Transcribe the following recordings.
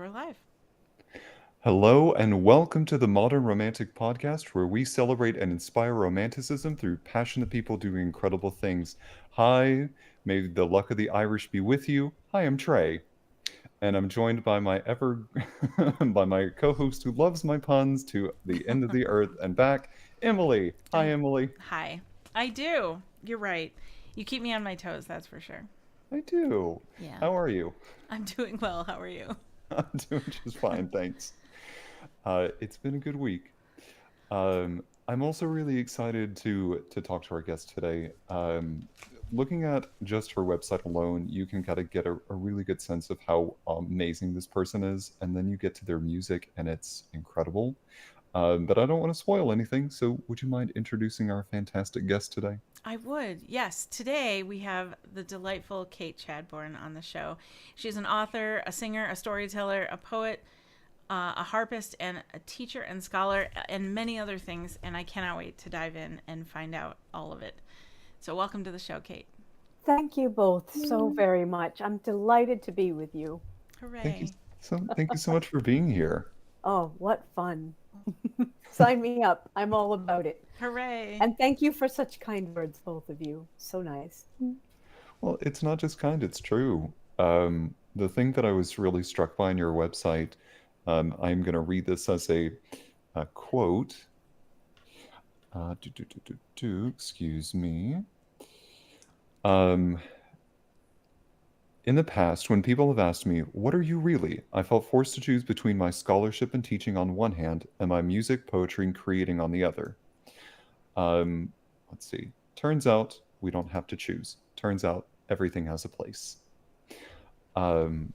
we're live. Hello, and welcome to the Modern Romantic Podcast, where we celebrate and inspire romanticism through passionate people doing incredible things. Hi, may the luck of the Irish be with you. Hi, I'm Trey, and I'm joined by my ever by my co-host who loves my puns to the end of the earth and back, Emily. Hi, I Emily. Hi. I do. You're right. You keep me on my toes, that's for sure. I do. Yeah. How are you? I'm doing well. How are you? I'm doing just fine, thanks. It's been a good week. I'm also really excited to talk to our guest today. Looking at just her website alone, you can kind of get a really good sense of how amazing this person is, and then you get to their music, and it's incredible. But I don't want to spoil anything, so would you mind introducing our fantastic guest today? I would. Yes. Today we have the delightful Kate Chadbourne on the show. She's an author, a singer, a storyteller, a poet, a harpist, and a teacher and scholar, and many other things. And I cannot wait to dive in and find out all of it. So, welcome to the show, Kate. Thank you both so very much. I'm delighted to be with you. Thank you Hooray. thank you so much for being here. Oh, what fun. Sign me up. I'm all about it. Hooray. And thank you for such kind words, both of you. So nice. Well, it's not just kind, it's true. The thing that I was really struck by on your website, I'm going to read this as a quote. Excuse me. Um, in the past, when people have asked me, what are you really? I felt forced to choose between my scholarship and teaching on one hand and my music, poetry, and creating on the other. Um, let's see. Turns out we don't have to choose. Turns out everything has a place. Um,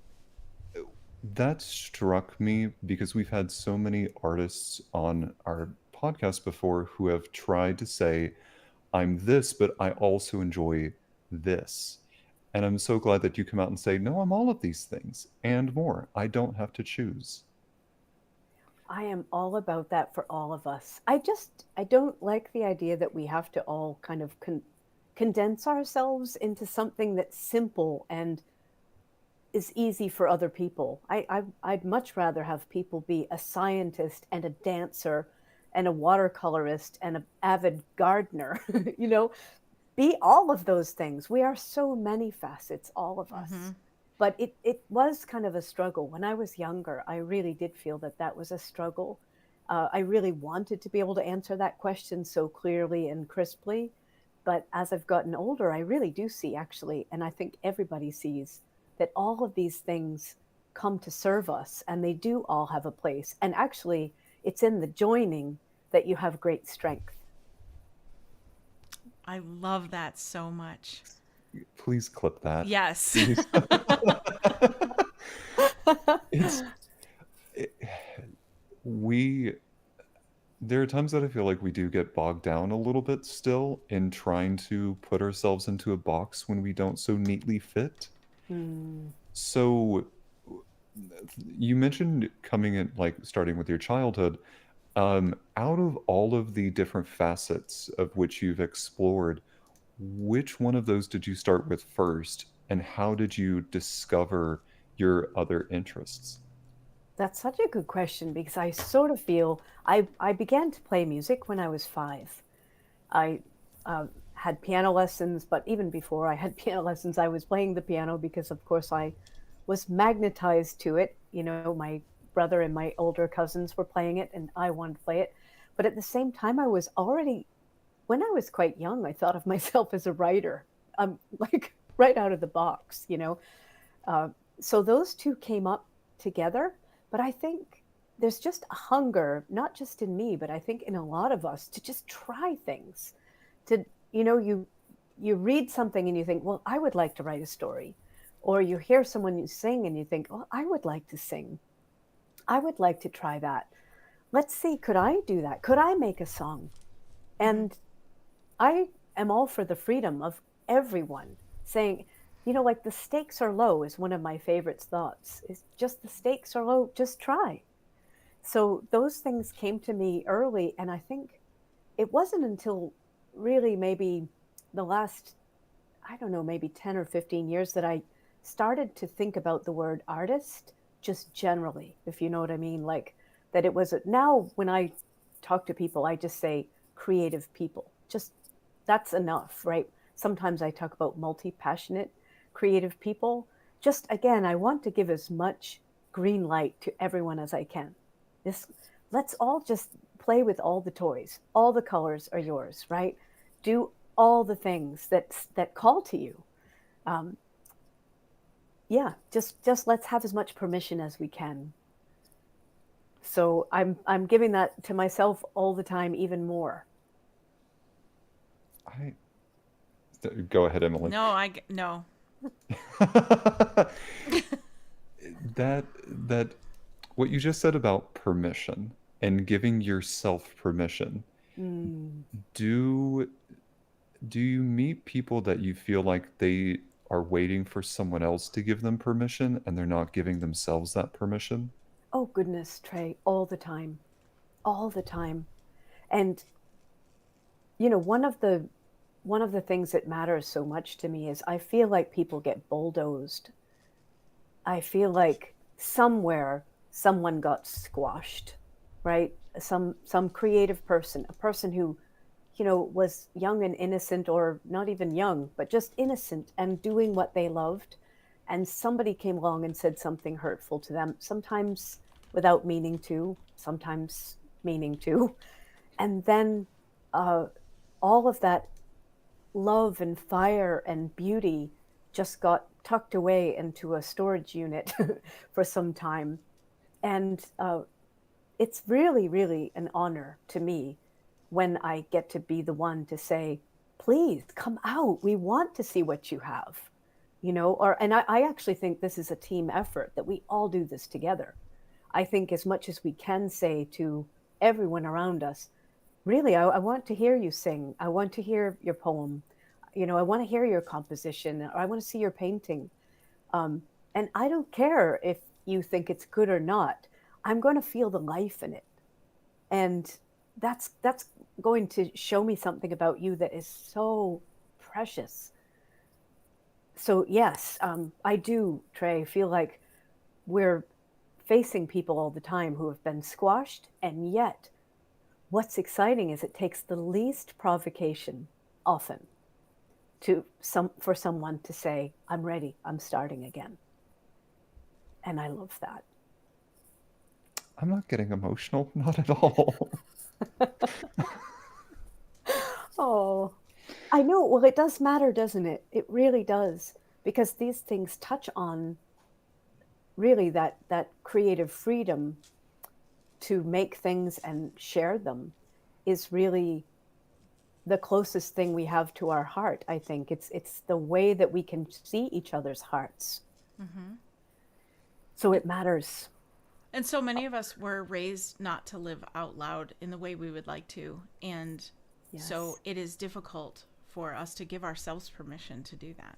that struck me because we've had so many artists on our podcast before who have tried to say, I'm this, but I also enjoy this. And I'm so glad that you come out and say, no, I'm all of these things and more. I don't have to choose. I am all about that for all of us. I don't like the idea that we have to all kind of condense ourselves into something that's simple and is easy for other people. I'd much rather have people be a scientist and a dancer and a watercolorist and an avid gardener, you know, be all of those things. We are so many facets, all of Mm-hmm. us. But it was kind of a struggle. When I was younger, I really did feel that that was a struggle. I really wanted to be able to answer that question so clearly and crisply. But as I've gotten older, I really do see actually, and I think everybody sees, that all of these things come to serve us and they do all have a place. And actually, it's in the joining that you have great strength. I love that so much. Please clip that. Yes. Please. it's it, we there are times that I feel like we do get bogged down a little bit still in trying to put ourselves into a box when we don't so neatly fit. Hmm. So you mentioned coming in, like starting with your childhood. Out of all of the different facets of which you've explored, which one of those did you start with first, and how did you discover your other interests? That's such a good question because I sort of feel I began to play music when I was 5. I had piano lessons, but even before I had piano lessons, I was playing the piano because, of course, I was magnetized to it. You know, my brother and my older cousins were playing it, and I wanted to play it. But at the same time, I was already, when I was quite young, I thought of myself as a writer, like right out of the box, you know. Uh, so those two came up together. But I think there's just a hunger, not just in me, but I think in a lot of us to just try things. To, you know, you read something and you think, well, I would like to write a story. Or you hear someone you sing and you think, well, I would like to sing. I would like to try that. Let's see, could I do that? Could I make a song? Mm-hmm. And I am all for the freedom of everyone saying, you know, like the stakes are low is one of my favorite thoughts. Is just the stakes are low, just try. So those things came to me early, and I think it wasn't until really maybe the last, I don't know, maybe 10 or 15 years that I started to think about the word artist just generally, if you know what I mean. Like that it was now when I talk to people, I just say creative people. Just that's enough, right? Sometimes I talk about multi-passionate creative people. Just again, I want to give as much green light to everyone as I can. This let's all just play with all the toys. All the colors are yours, right? Do all the things that call to you. Um, yeah, just let's have as much permission as we can. So I'm giving that to myself all the time, even more. I go ahead, Emily. No. That what you just said about permission and giving yourself permission. Mm. Do do you meet people that you feel like they are waiting for someone else to give them permission and they're not giving themselves that permission? Oh goodness, Trey, all the time. And you know, one of the things that matters so much to me is I feel like people get bulldozed. I feel like somewhere someone got squashed, right? Some creative person, a person who, you know, was young and innocent, or not even young, but just innocent and doing what they loved. And somebody came along and said something hurtful to them, sometimes without meaning to, sometimes meaning to. And then uh, all of that love and fire and beauty just got tucked away into a storage unit for some time. And it's really, really an honor to me when I get to be the one to say, please come out. We want to see what you have, you know, or, and I actually think this is a team effort that we all do this together. I think as much as we can say to everyone around us, really, I want to hear you sing. I want to hear your poem. You know, I want to hear your composition, or I want to see your painting. Um, and I don't care if you think it's good or not. I'm going to feel the life in it, and that's going to show me something about you that is so precious. So yes, I do, Trey, feel like we're facing people all the time who have been squashed, and yet what's exciting is it takes the least provocation often for someone to say, I'm ready, I'm starting again. And I love that. I'm not getting emotional, not at all. Oh, I know. Well, it does matter, doesn't it? It really does. Because these things touch on really that creative freedom to make things and share them is really the closest thing we have to our heart. I think it's the way that we can see each other's hearts. Mm-hmm. So it matters. And so many of us were raised not to live out loud in the way we would like to. And Yes. so it is difficult for us to give ourselves permission to do that.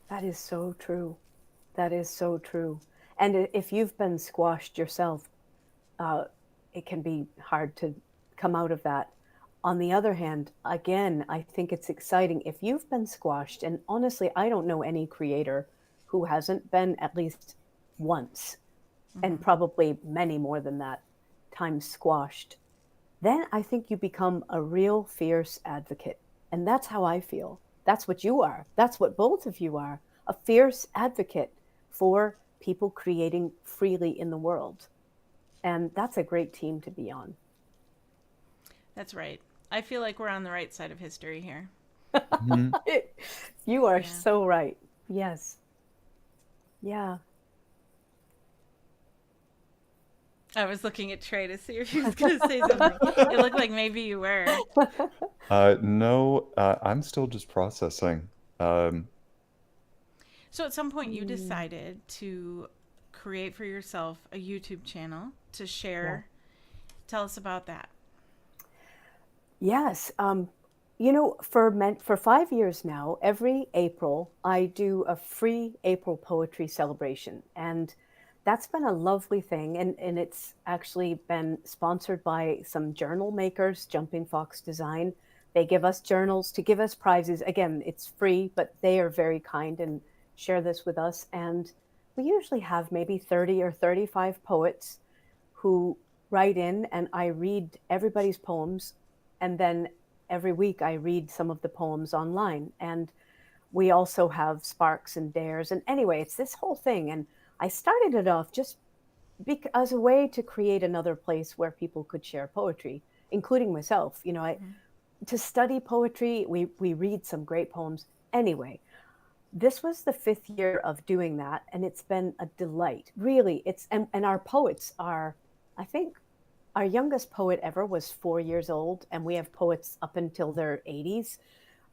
That is so true. That is so true. And if you've been squashed yourself, uh, it can be hard to come out of that. On the other hand, again, I think it's exciting. If you've been squashed, and honestly, I don't know any creator who hasn't been at least once, and probably many more than that, times squashed, then I think you become a real fierce advocate. And that's how I feel. That's what you are. That's what both of you are, a fierce advocate for people creating freely in the world. And that's a great team to be on. That's right. I feel like we're on the right side of history here. Mhm. You are Yeah. so right. Yes. Yeah. I was looking at Trey to see if he was going to say something. It looked like maybe you were. No, I'm still just processing. Um, So at some point, you decided to create for yourself a YouTube channel to share. Tell us about that. Yes. You know, for 5 years now, every April, I do a free April poetry celebration. And that's been a lovely thing. And it's actually been sponsored by some journal makers, Jumping Fox Design. They give us journals to give us prizes. Again, it's free, but they are very kind and share this with us. And we usually have maybe 30 or 35 poets who write in, and I read everybody's poems. And then every week I read some of the poems online. And we also have sparks and dares. And anyway, it's this whole thing. And I started it off just as a way to create another place where people could share poetry, including myself. To study poetry, we read some great poems. Anyway, this was the 5th year of doing that, and it's been a delight. Really, and our poets are, I think, our youngest poet ever was 4 years old, and we have poets up until their 80s.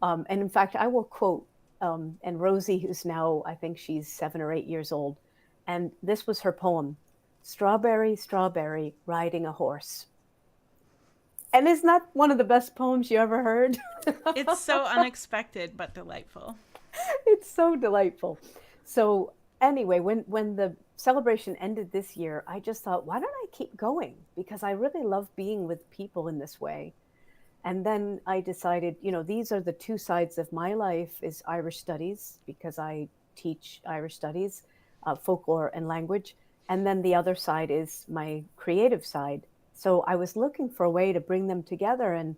And in fact, I will quote, and Rosie, who's now, I think she's 7 or 8 years old, and this was her poem: "Strawberry, strawberry, riding a horse." And isn't that one of the best poems you ever heard? It's so unexpected but delightful. It's so delightful. So anyway, when the celebration ended this year, I just thought, why don't I keep going? Because I really love being with people in this way. And then I decided, these are the two sides of my life: is Irish studies, because I teach Irish studies, folklore and language. And then the other side is my creative side. So I was looking for a way to bring them together, and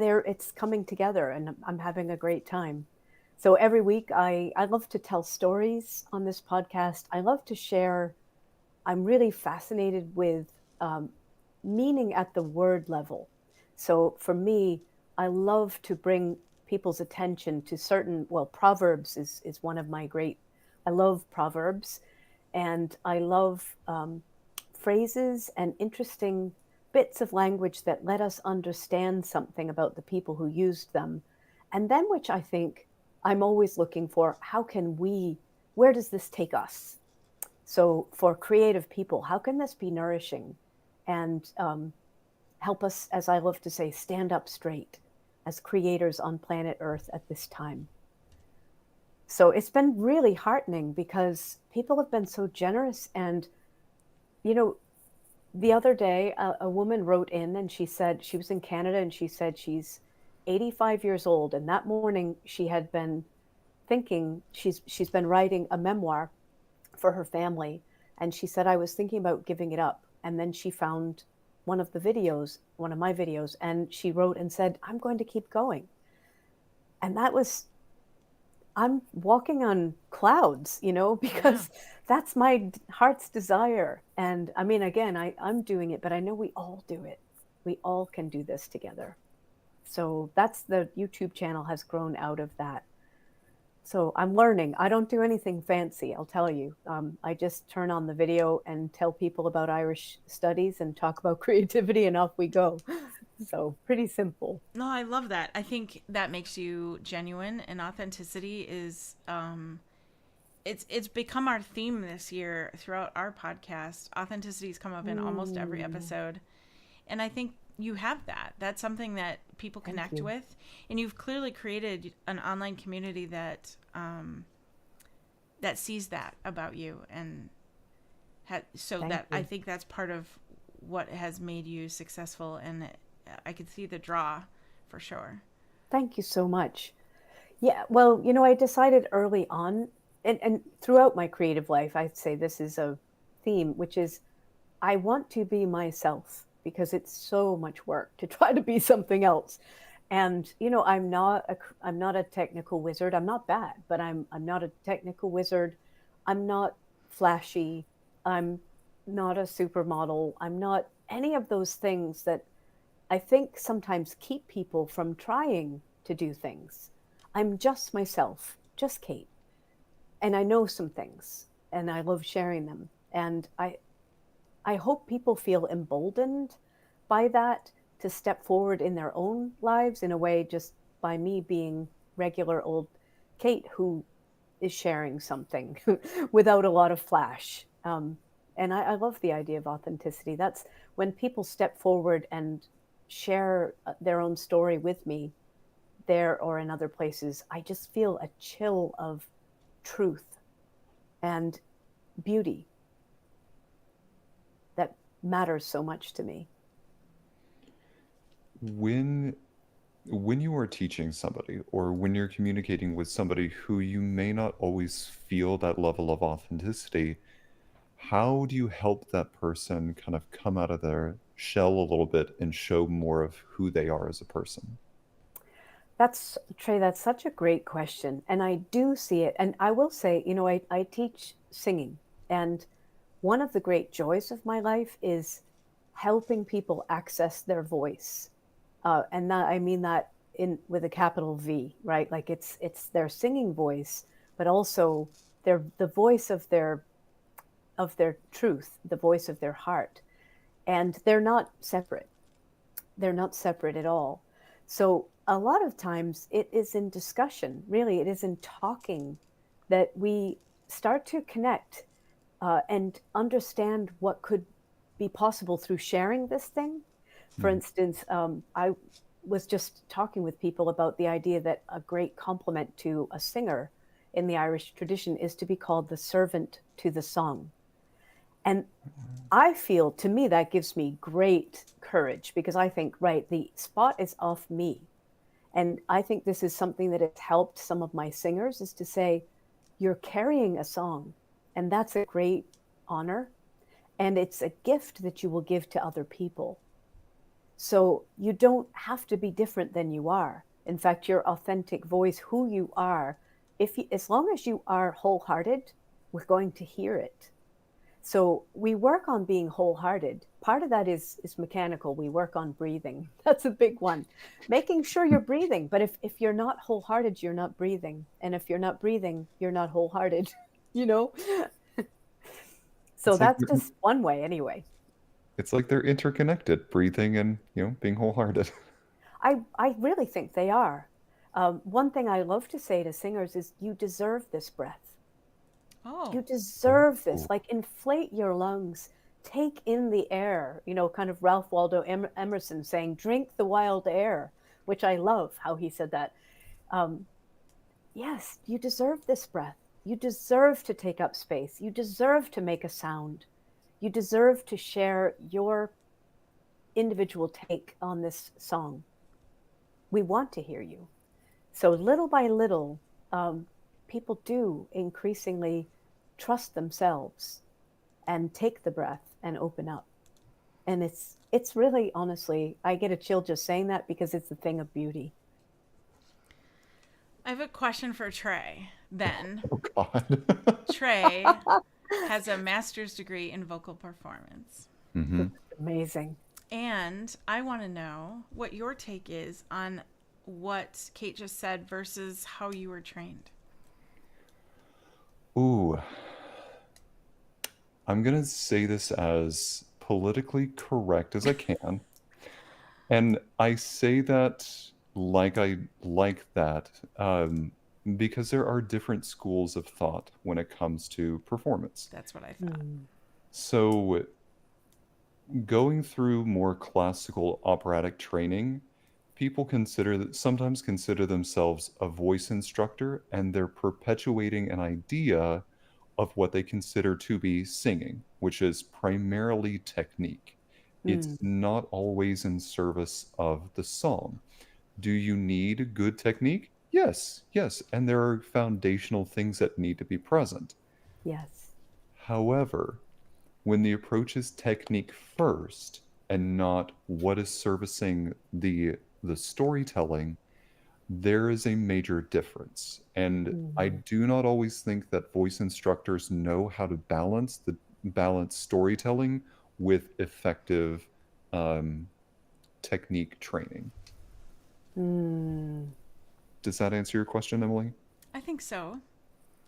it's coming together, and I'm having a great time. So every week I love to tell stories on this podcast. I love to share. I'm really fascinated with meaning at the word level. So for me, I love to bring people's attention to certain, well, Proverbs is one of my great, I love Proverbs, and I love phrases and interesting bits of language that let us understand something about the people who used them. And then, which I think I'm always looking for, where does this take us? So for creative people, how can this be nourishing and help us, as I love to say, stand up straight as creators on planet Earth at this time? So it's been really heartening because people have been so generous. And, the other day, a woman wrote in and she said she was in Canada, and she said she's 85 years old. And that morning she had been thinking, she's been writing a memoir for her family. And she said, I was thinking about giving it up. And then she found one of my videos, and she wrote and said, I'm going to keep going. And I'm walking on clouds, because that's my heart's desire. And I mean, again, I'm doing it, but I know we all do it. We all can do this together. So the YouTube channel has grown out of that. So I'm learning. I don't do anything fancy, I'll tell you. I just turn on the video and tell people about Irish studies and talk about creativity, and off we go. So pretty simple. No, I love that. I think that makes you genuine, and authenticity is it's become our theme this year throughout our podcast. Authenticity's come up in almost every episode. And I think you have that. That's something that people connect with, and you've clearly created an online community that that sees that about you, and I think that's part of what has made you successful, and I could see the draw for sure. Thank you so much. Yeah, well, I decided early on, and throughout my creative life, I'd say this is a theme, which is I want to be myself, because it's so much work to try to be something else. And I'm not a technical wizard. I'm not bad, but I'm not a technical wizard. I'm not flashy. I'm not a supermodel. I'm not any of those things that I think sometimes keep people from trying to do things. I'm just myself, just Kate. And I know some things, and I love sharing them. And I hope people feel emboldened by that to step forward in their own lives in a way, just by me being regular old Kate who is sharing something without a lot of flash. And I love the idea of authenticity. That's when people step forward and share their own story with me there or in other places. I just feel a chill of truth and beauty that matters so much to me. When when you are teaching somebody or when you're communicating with somebody who you may not always feel that level of authenticity, how do you help that person kind of come out of their shell a little bit and show more of who they are as a person? That's Trey, that's such a great question. And I do see it. And I will say, I teach singing. And one of the great joys of my life is helping people access their voice. And that I mean that in with a capital V, right? Like it's their singing voice, but also the voice of their truth, the voice of their heart. And they're not separate. They're not separate at all. So a lot of times it is in discussion, really, it is in talking that we start to connect and understand what could be possible through sharing this thing. For Mhm. instance, I was just talking with people about the idea that a great compliment to a singer in the Irish tradition is to be called the servant to the song. And I feel, to me, that gives me great courage because I think, right, the spot is off me. And I think this is something that has helped some of my singers is to say, you're carrying a song, and that's a great honor. And it's a gift that you will give to other people. So you don't have to be different than you are. In fact, your authentic voice, who you are, as long as you are wholehearted, we're going to hear it. So we work on being wholehearted. Part of that is mechanical. We work on breathing. That's a big one. Making sure you're breathing. But if you're not wholehearted, you're not breathing. And if you're not breathing, you're not wholehearted, you know? So It's like that's just one way anyway. it's like they're interconnected, breathing and, being wholehearted. I really think they are. One thing I love to say to singers is you deserve this breath. Oh, You deserve this. Oh, Like, inflate your lungs, take in the air, kind of Ralph Waldo Emerson saying, drink the wild air, which I love how he said that. Um, yes, you deserve this breath. You deserve to take up space. You deserve to make a sound. You deserve to share your individual take on this song. We want to hear you. So, little by little, um, people do increasingly trust themselves and take the breath and open up. And it's really, honestly, I get a chill just saying that because it's a thing of beauty. I have a question for Trey. Then oh God. Trey has a master's degree in vocal performance. hmm Amazing. And I want to know what your take is on what Kate just said versus how you were trained. Ooh, I'm gonna say this as politically correct as I can. And I say that like I like that because there are different schools of thought when it comes to performance. That's what I thought. Mm, So going through more classical operatic training, people sometimes consider themselves a voice instructor, and they're perpetuating an idea of what they consider to be singing, which is primarily technique. mm, It's not always in service of the song. Do you need good technique? Yes, yes, and there are foundational things that need to be present. yes. However, when the approach is technique first and not what is servicing the storytelling, there is a major difference. And I Mm, do not always think that voice instructors know how to balance storytelling with effective um, technique training. mm. Does that answer your question, Emily? I think so.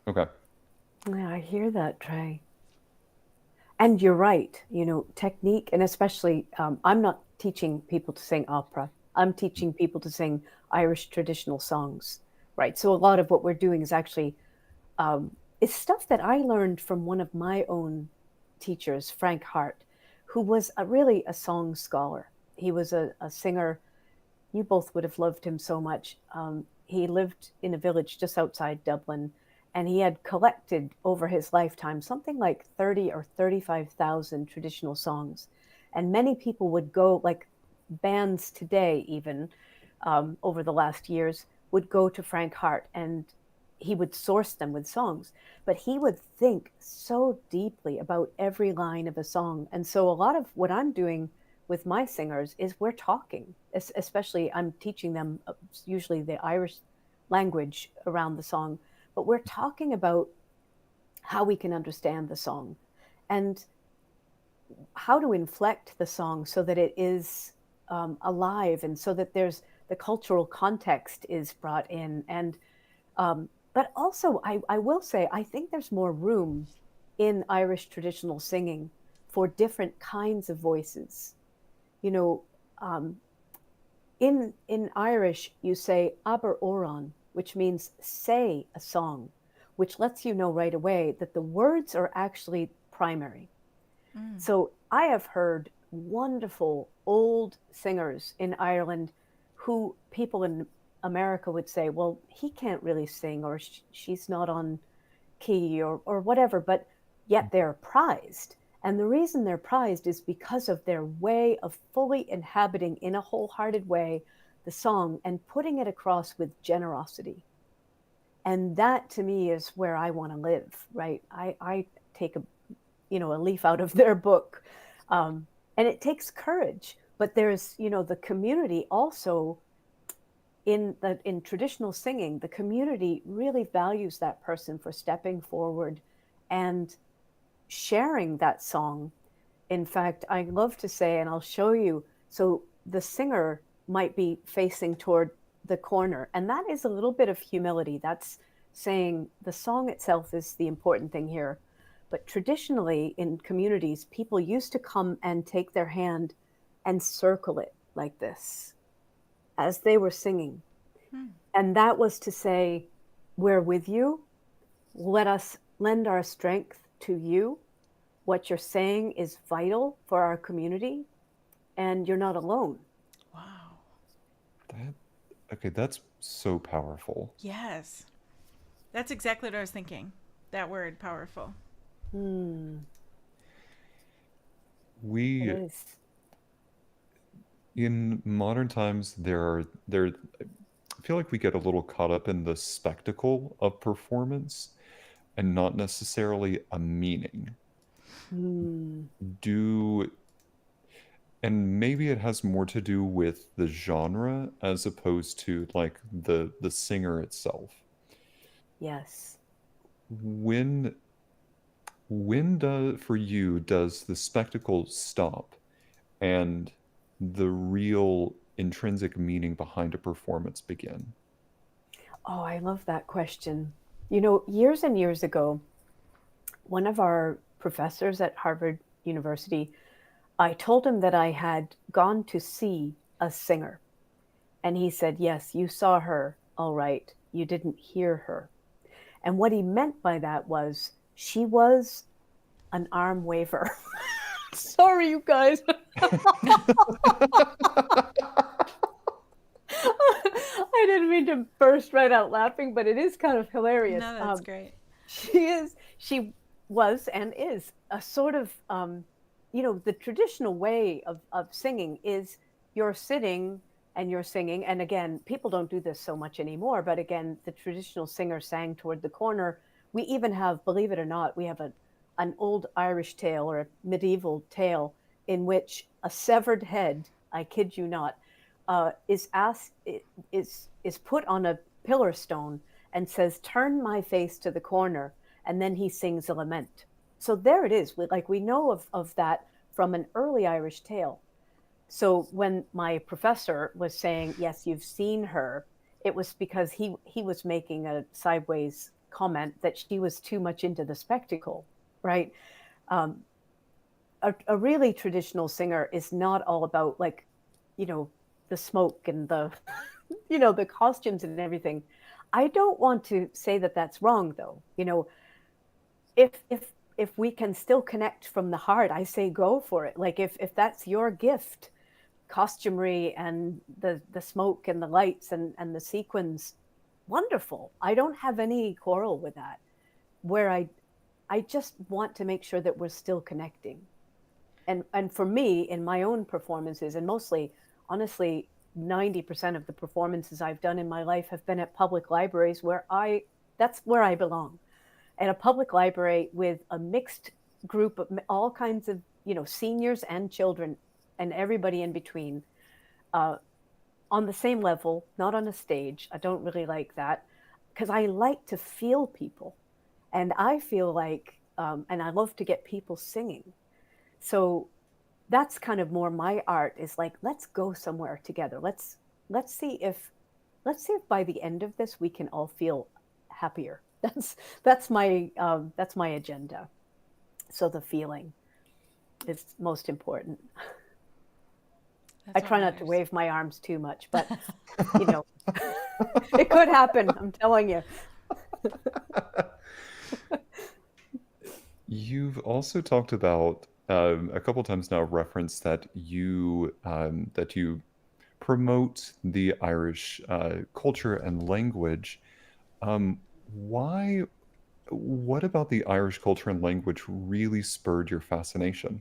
Okay. Yeah, I hear that, Trey. And you're right, technique, and especially, I'm not teaching people to sing opera. I'm teaching people to sing Irish traditional songs, right? So a lot of what we're doing is actually is stuff that I learned from one of my own teachers, Frank Hart, who was really a song scholar. He was a singer. You both would have loved him so much. He lived in a village just outside Dublin, and he had collected over his lifetime something like 30 or 35,000 traditional songs. And many people would go, like bands today, even over the last years would go to Frank Hart, and he would source them with songs, but he would think so deeply about every line of a song. And so a lot of what I'm doing with my singers is we're talking, especially I'm teaching them usually the Irish language around the song, but we're talking about how we can understand the song and how to inflect the song so that it is alive, and so that there's the cultural context is brought in. And but also, I will say, I think there's more room in Irish traditional singing for different kinds of voices. You know, um, in Irish, you say aber oran, which means say a song, which lets you know right away that the words are actually primary. Mm. So I have heard wonderful old singers in Ireland who people in America would say, well, he can't really sing, or she's not on key, or whatever, but yet they're prized. And the reason they're prized is because of their way of fully inhabiting in a wholehearted way the song and putting it across with generosity. And that to me is where I want to live, right? I take a leaf out of their book. And it takes courage, but there's, the community also in traditional singing, the community really values that person for stepping forward and sharing that song. In fact, I love to say, and I'll show you, so the singer might be facing toward the corner, and that is a little bit of humility. That's saying the song itself is the important thing here. But traditionally in communities, people used to come and take their hand and circle it like this as they were singing. Hmm. And that was to say, we're with you. Let us lend our strength to you. What you're saying is vital for our community, and you're not alone. Wow. That okay, that's so powerful. Yes. That's exactly what I was thinking. That word, powerful. Hmm, it We is. in modern times there I feel like we get a little caught up in the spectacle of performance and not necessarily a meaning. Hmm, Do and maybe it has more to do with the genre as opposed to like the singer itself. yes. When for you does the spectacle stop and the real intrinsic meaning behind a performance begin? Oh, I love that question. Years and years ago, one of our professors at Harvard University, I told him that I had gone to see a singer. And he said, yes, you saw her. All right. You didn't hear her. And what he meant by that was she was an arm waver. Sorry, you guys. I didn't mean to burst right out laughing, but it is kind of hilarious. No, that's great. She was and is a sort of, the traditional way of singing is you're sitting and you're singing. And again, people don't do this so much anymore. But again, the traditional singer sang toward the corner. We even have, believe it or not, we have an old Irish tale or a medieval tale in which a severed head, I kid you not, is asked is put on a pillar stone and says, "Turn my face to the corner," and then he sings a lament. So there it is. We know of that from an early Irish tale. So when my professor was saying, "Yes, you've seen her," it was because he was making a sideways comment that she was too much into the spectacle, right? Um, a really traditional singer is not all about you know, the smoke and the the costumes and everything. I don't want to say that that's wrong, though. If we can still connect from the heart, I say go for it. Like if that's your gift, costumery and the smoke and the lights and the sequins, wonderful. I don't have any quarrel with that. Where I just want to make sure that we're still connecting. And for me, in my own performances, and mostly, honestly, 90% of the performances I've done in my life have been at public libraries that's where I belong. At a public library with a mixed group of all kinds of, seniors and children and everybody in between, on the same level, not on a stage. I don't really like that because I like to feel people. And I feel like, and I love to get people singing. So that's kind of more my art, is like, let's go somewhere together. Let's see if by the end of this we can all feel happier. That's my agenda. So the feeling is most important. That's I all try not to matters. wave my arms too much, but it could happen. I'm telling you. You've also talked about a couple times now referenced that you promote the Irish culture and language. Um, why? What about the Irish culture and language really spurred your fascination?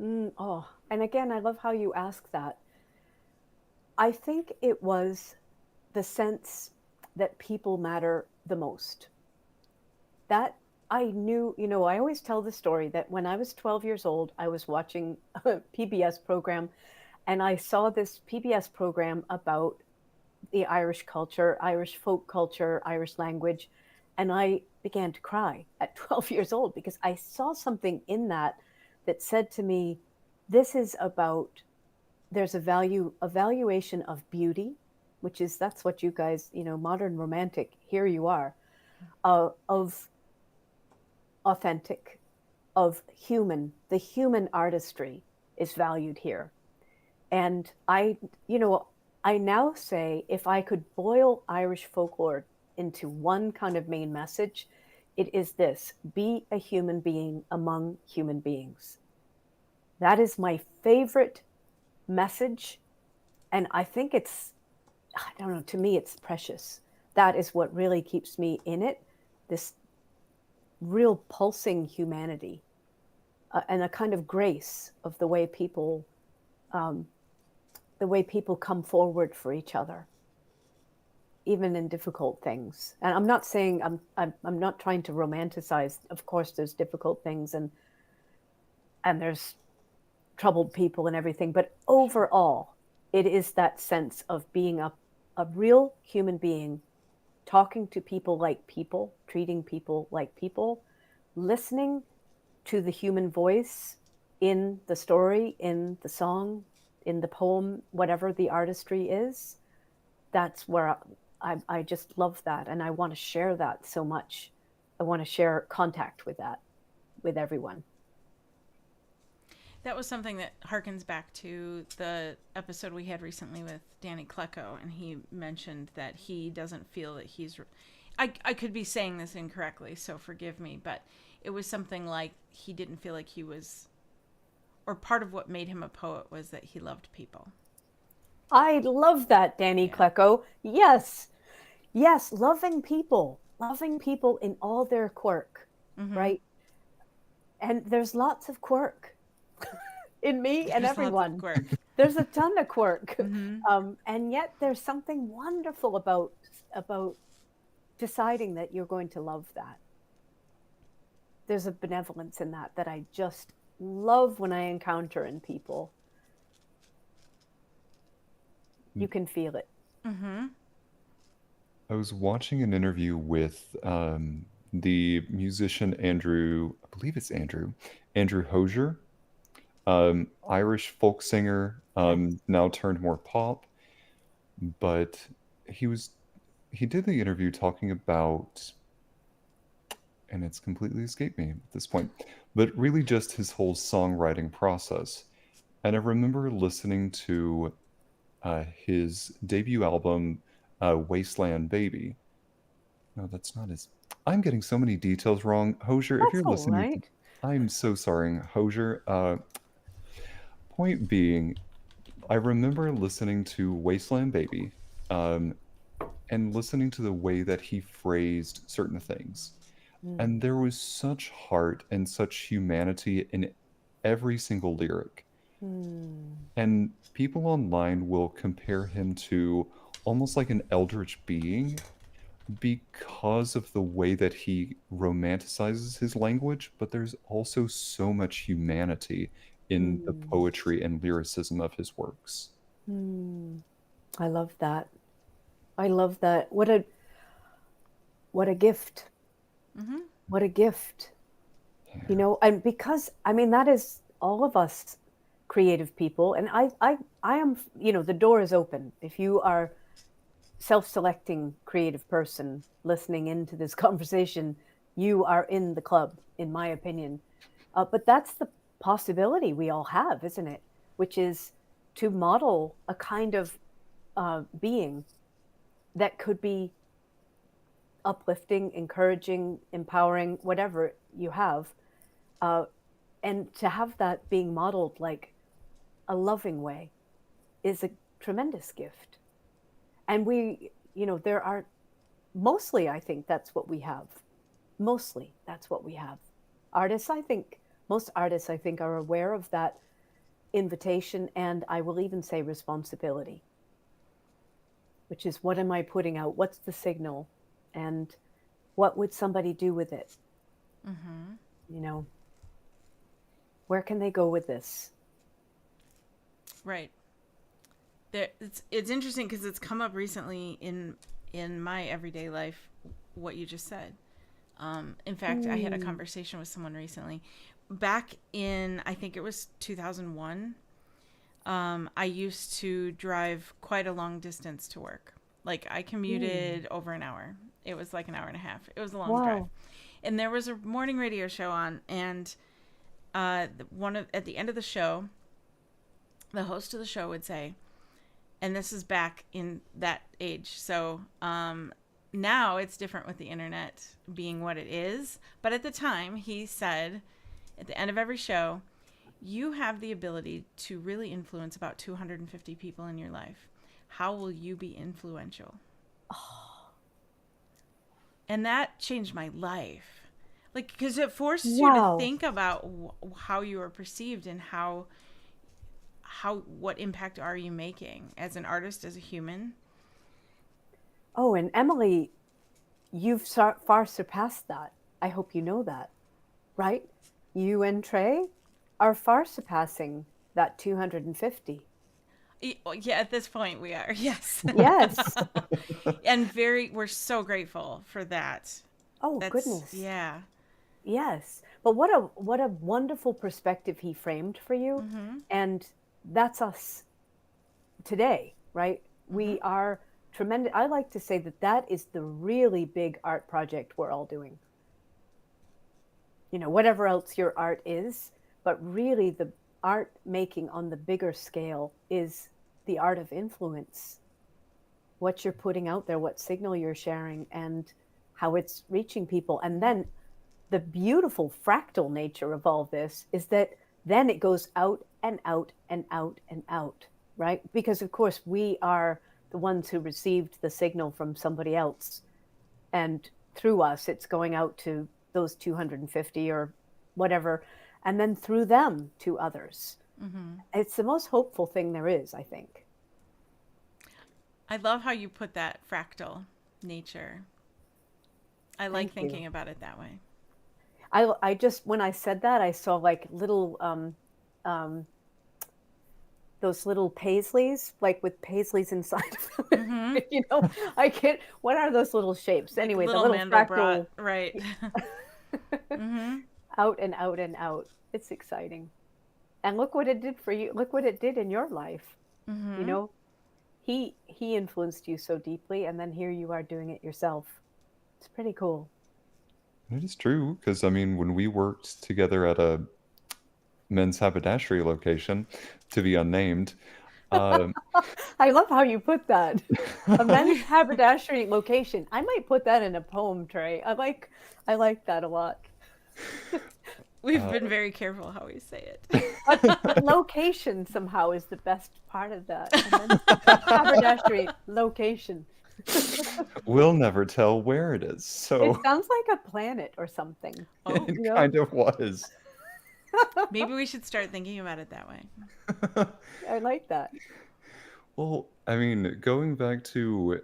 Oh, and again, I love how you ask that. I think it was the sense that people matter the most. That I knew, I always tell the story that when I was 12 years old, I was watching a PBS program, and I saw this PBS program about the Irish culture, Irish folk culture, Irish language, and I began to cry at 12 years old because I saw something in that that said to me, this is about, there's a valuation of beauty, which is, that's what you guys, modern romantic, here you are, of authentic, of human, the human artistry is valued here. And I now say, if I could boil Irish folklore into one kind of main message, it is this: be a human being among human beings. That is my favorite message. And I think I don't know, to me, it's precious. That is what really keeps me in it, this real pulsing humanity, and a kind of grace of um, the way people come forward for each other, even in difficult things. And I'm not saying, I'm not trying to romanticize. Of course, there's difficult things, and there's troubled people and everything. But overall, it is that sense of being a real human being, talking to people like people, treating people like people, listening to the human voice in the story, in the song, in the poem, whatever the artistry is. That's where I just love that. And I want to share that so much. I want to share contact with that, with everyone. That was something that harkens back to the episode we had recently with Danny Klecko, and he mentioned that he doesn't feel that he's. I could be saying this incorrectly, so forgive me, but it was something like he didn't feel like he was, or part of what made him a poet was that he loved people. I love that, Danny Yeah. Klecko. Yes. Yes, loving people in all their quirk, Mm-hmm. right? And there's lots of quirk in me and There's lots of everyone. quirk. There's a ton of quirk. Mm-hmm. And yet there's something wonderful about deciding that you're going to love that. There's a benevolence in that I just love when I encounter in people. You can feel it. Mm-hmm. I was watching an interview with the musician Andrew, I believe it's Andrew Hosier, Irish folk singer, Yes. now turned more pop. But he was he did the interview talking about, and it's completely escaped me at this point, but really just his whole songwriting process. And I remember listening to his debut album, Wasteland Baby. No, that's not his. I'm getting so many details wrong. Hosier, if That's you're all listening, right. I'm so sorry, Hosier. Point being, I remember listening to Wasteland Baby, um, and listening to the way that he phrased certain things. Mm. And there was such heart and such humanity in every single lyric. Mm. And people online will compare him to almost like an eldritch being because of the way that he romanticizes his language, but there's also so much humanity in the Mm, poetry and lyricism of his works. mm. I love that. I love that. What a gift. Mm-hmm. What a gift. You Yeah. know, and because I mean that is all of us creative people, and I am, you know, the door is open. If you are self-selecting creative person listening into this conversation, you are in the club, in my opinion. But that's the possibility we all have, isn't it? Which is to model a kind of being that could be uplifting, encouraging, empowering, whatever you have, uh, and to have that being modeled like a loving way is a tremendous gift. And we, you know, there are mostly, I think that's what we have. Mostly, that's what we have. Artists, I think, most artists, I think, are aware of that invitation, and I will even say responsibility, which is what am I putting out? What's the signal? And what would somebody do with it? Mm-hmm. You know, where can they go with this? Right. It's interesting because it's come up recently in my everyday life. What you just said. In fact, I had a Mm. conversation with someone recently. Back in, I think it was 2001, I used to drive quite a long distance to work. Like, I Mm. commuted over an hour. It was like an hour and a half. It was a long drive. Wow. And there was a morning radio show on, and at the end of the show, the host of the show would say, and this is back in that age. So now it's different with the internet being what it is. But at the time, he said at the end of every show, you have the ability to really influence about 250 people in your life. How will you be influential? And that changed my life. Like, because it forces you to Wow. think about how you are perceived and what impact are you making as an artist, as a human. Oh, and Emily, you've far surpassed that. I hope you know that, right? You and Trey are far surpassing that 250. Yeah, at this point we are. Yes. Yes. And we're so grateful for that. Oh, That's, goodness. yeah. Yes. But what a wonderful perspective he framed for you. Mm-hmm. And that's us today, right? Mm-hmm. We are tremendous. I like to say that that is the really big art project we're all doing. You know, whatever else your art is, but really the art making on the bigger scale is the art of influence. What you're putting out there, what signal you're sharing, and how it's reaching people. And then the beautiful fractal nature of all this is that then it goes out and out and out and out, right? Because, of course, we are the ones who received the signal from somebody else. And through us, it's going out to those 250 or whatever, and then through them to others. Mm-hmm. It's the most hopeful thing there is, I think. I love how you put that fractal nature. I like Thank you. thinking about it that way. I just, when I said that, I saw like little, um, those little paisleys, like with paisleys inside of them. Mm-hmm. You know, I can't, what are those little shapes? Like Anyway, the little little Mandelbrot, fractal right? Mm-hmm. out and out and out. It's exciting. And look what it did for you. Look what it did in your life. You Mm-hmm. know, he influenced you so deeply, and then here you are doing it yourself. It's pretty cool. It is true, because I mean, when we worked together at a men's haberdashery location, to be unnamed, um, I love how you put that. A men's haberdashery location. I might put that in a poem, Trey. I like that a lot. We've uh, been very careful how we say it. But location somehow is the best part of that. A men's haberdashery location. we'll never tell where it is, It so sounds like a planet or something. Oh, it You know? kind of was. Maybe we should start thinking about it that way. I like that. Well, I mean, going back to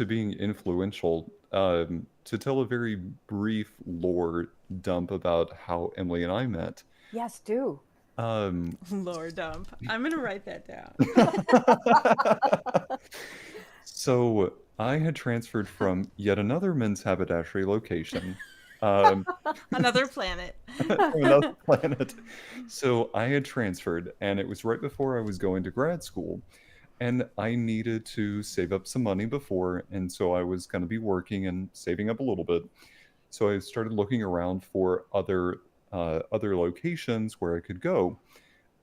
being influential, to tell a very brief lore dump about how Emily and I met. Yes, do. Um, Lore dump. I'm gonna write that down. so I had transferred from yet another men's haberdashery location, um, Another planet. from another planet. So I had transferred, and it was right before I was going to grad school. And I needed to save up some money before, and so I was going to be working and saving up a little bit. So I started looking around for other locations where I could go,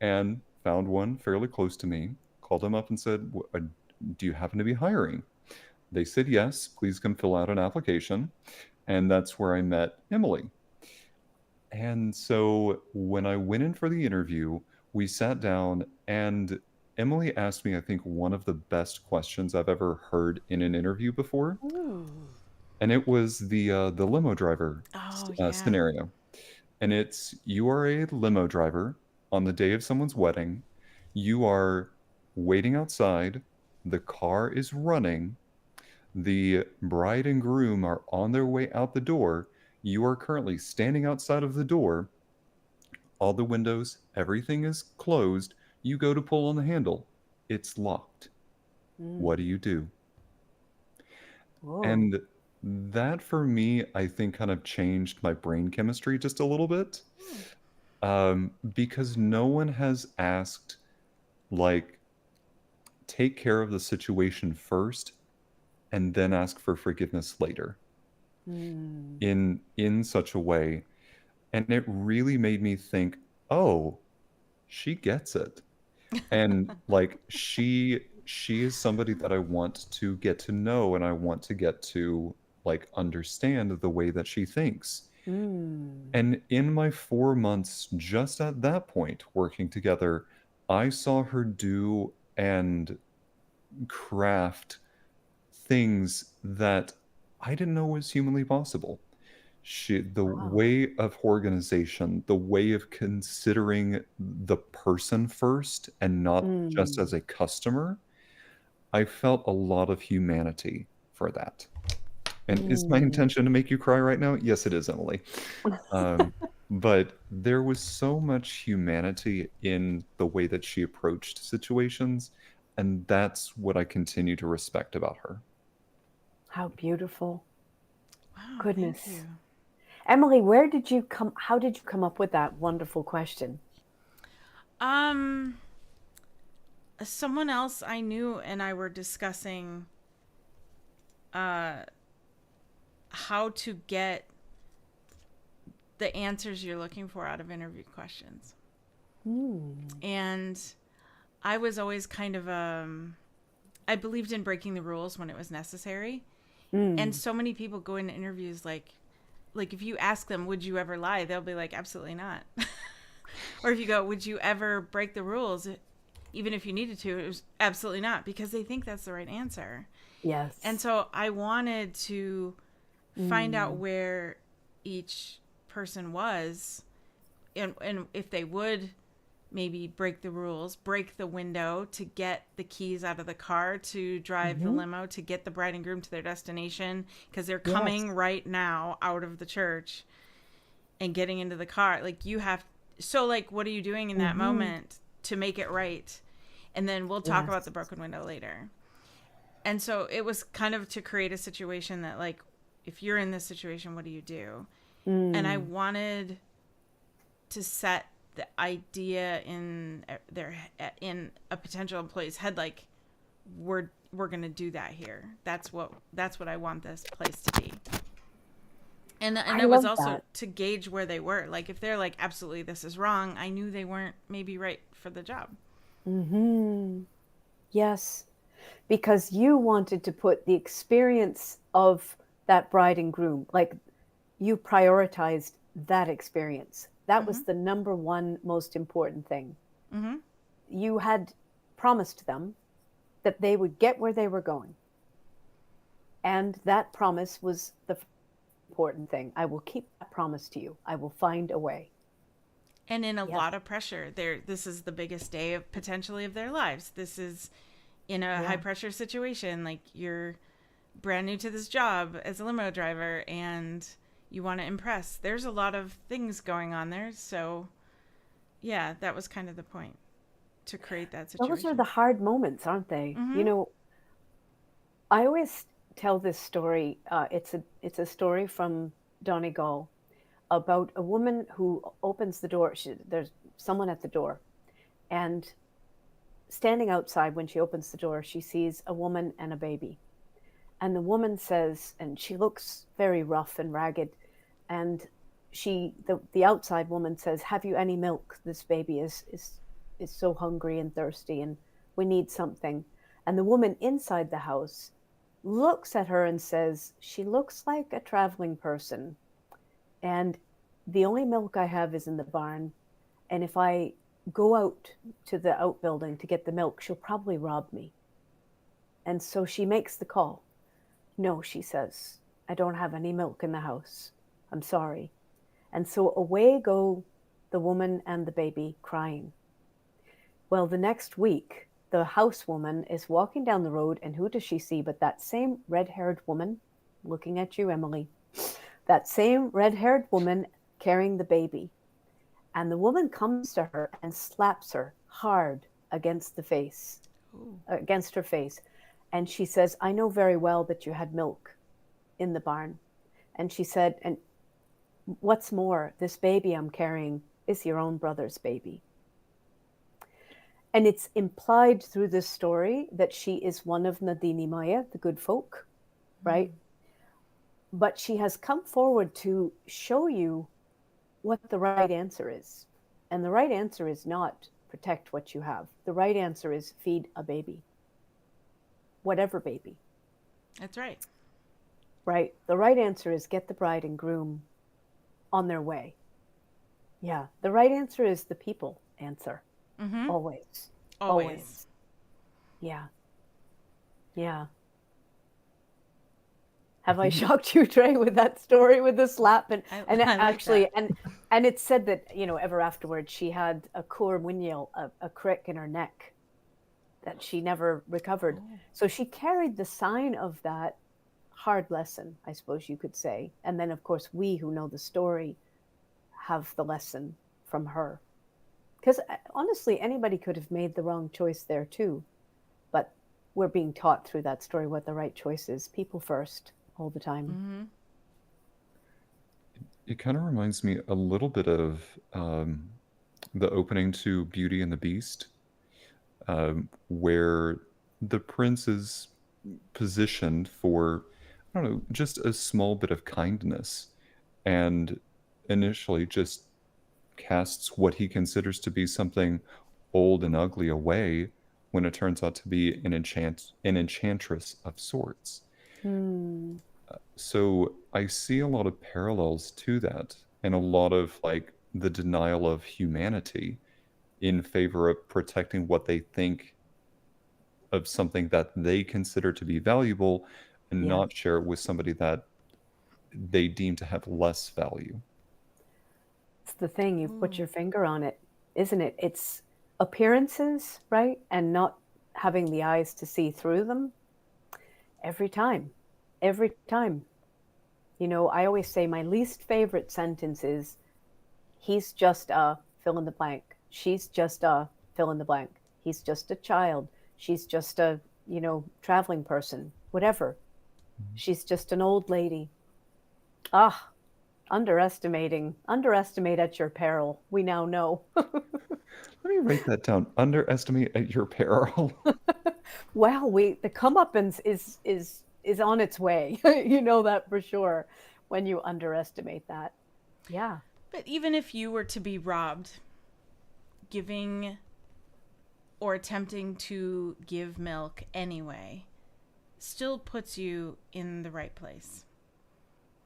and found one fairly close to me. Called them up and said, "Do you happen to be hiring?" They said yes. Please come fill out an application, and that's where I met Emily. And so when I went in for the interview, we sat down and Emily asked me, I think, one of the best questions I've ever heard in an interview before. Ooh. And it was the limo driver Oh yeah. scenario. And it's you are a limo driver on the day of someone's wedding. You are waiting outside. The car is running. The bride and groom are on their way out the door. You are currently standing outside of the door. All the windows, everything is closed. You go to pull on the handle. It's locked. Mm. What do you do? Whoa. And that for me, I think kind of changed my brain chemistry just a little bit. Hmm. Because no one has asked, like, take care of the situation first and then ask for forgiveness later Mm. in such a way. And it really made me think, oh, she gets it. And like she is somebody that I want to get to know and I want to get to like understand the way that she thinks. Mm. And in my 4 months just at that point working together, I saw her do and craft things that I didn't know was humanly possible. The Wow. way of organization, the way of considering the person first and not just Mm. as a customer, I felt a lot of humanity for that. And is my Mm. intention to make you cry right now? Yes, it is, Emily. Um, but there was so much humanity in the way that she approached situations, and that's what I continue to respect about her. How beautiful. Wow. Thank you. Goodness. Emily, where did you come? How did you come up with that wonderful question? Um, someone else I knew and I were discussing uh how to get the answers you're looking for out of interview questions. Mm. And I was always kind of I believed in breaking the rules when it was necessary. And Mm. so many people go into interviews like if you ask them, would you ever lie? They'll be like, absolutely not. Or if you go, would you ever break the rules? Even if you needed to, it was absolutely not, because they think that's the right answer. And Yes. so I wanted to find out Mm. where each person was, and if they would maybe break the rules, break the window to get the keys out of the car, to drive the Mm-hmm. limo, to get the bride and groom to their destination, because they're Yes. coming right now out of the church and getting into the car. Like, you have, so like, what are you doing in that Mm-hmm. moment to make it right? And then we'll talk about Yes. the broken window later. And so it was kind of to create a situation that, like, if you're in this situation, what do you do? And I Mm. wanted to set the idea in a potential employee's head, like, we're gonna do that here. That's what I want this place to be. And I it was love also that. to gauge where they were. Like, if they're like, absolutely this is wrong, I knew they weren't maybe right for the job. Mm-hmm. Yes. Because you wanted to put the experience of that bride and groom, like you prioritized that experience. That was Mhm. the number one most important thing. Mhm. You had promised them that they would get where they were going. And that promise was the important thing. I will keep that promise to you. I will find a way. And in a Yeah. lot of pressure. This is the biggest day of potentially of their lives. This is in a high Yeah. pressure situation. Like you're brand new to this job as a limo driver and you want to impress. There's a lot of things going on there. So yeah, that was kind of the point, to create that Those are situation. the hard moments, aren't they? You Mm-hmm. know, I always tell this story. It's a story from Donegal about a woman who opens the door. There's someone at the door, and standing outside when she opens the door, she sees a woman and a baby. And the woman says, and she looks very rough and ragged, and the outside woman says, "Have you any milk? This baby is so hungry and thirsty, and we need something." And the woman inside the house looks at her and says, "She looks like a traveling person, and the only milk I have is in the barn. And if I go out to the outbuilding to get the milk, she'll probably rob me." And so she makes the call. "No," she says, "I don't have any milk in the house. I'm sorry." And so away go the woman and the baby crying. Well, the next week, the housewoman is walking down the road, and who does she see but that same red haired woman? Looking at you, Emily. That same red haired woman carrying the baby. And the woman comes to her and slaps her hard against the face, Ooh. against her face. And she says, "I know very well that you had milk in the barn." And she said, "And what's more, this baby I'm carrying is your own brother's baby." And it's implied through this story that she is one of Nadini Maya, the good folk, right? But she has come forward to show you what the right answer is. And the right answer is not protect what you have. The right answer is feed a baby, whatever baby, That's right. right? The right answer is get the bride and groom on their way. Yeah, the right answer is the people answer. Mm-hmm. Always. Always. Yeah. Yeah. I Have I think shocked you, Trey, with that story with the slap? And I, and I like actually, that. and it's said that, ever afterwards she had a cur winial, a crick in her neck that she never recovered. Oh. So she carried the sign of that hard lesson, I suppose you could say. And then, of course, we who know the story have the lesson from her. Because honestly, anybody could have made the wrong choice there too. But we're being taught through that story what the right choice is. People first, all the time. Mm-hmm. it kind of reminds me a little bit of the opening to Beauty and the Beast, where the prince is positioned for, I don't know, just a small bit of kindness, and initially just casts what he considers to be something old and ugly away when it turns out to be an enchantress of sorts. Hmm. So I see a lot of parallels to that, and a lot of like the denial of humanity in favor of protecting what they think of something that they consider to be valuable, and Yeah. not share it with somebody that they deem to have less value. It's the thing, you've put Ooh. your finger on it, isn't it? It's appearances, right? And not having the eyes to see through them every time. Every time. I always say my least favorite sentence is, "He's just a fill in the blank. She's just a fill in the blank. He's just a child. She's just a, traveling person, whatever. She's just an old lady." Ah, underestimate at your peril. We now know. Let me write that down. Underestimate at your peril. Well, the comeuppance is on its way. You know that for sure when you underestimate that. Yeah. But even if you were to be robbed, giving or attempting to give milk anyway still puts you in the right place.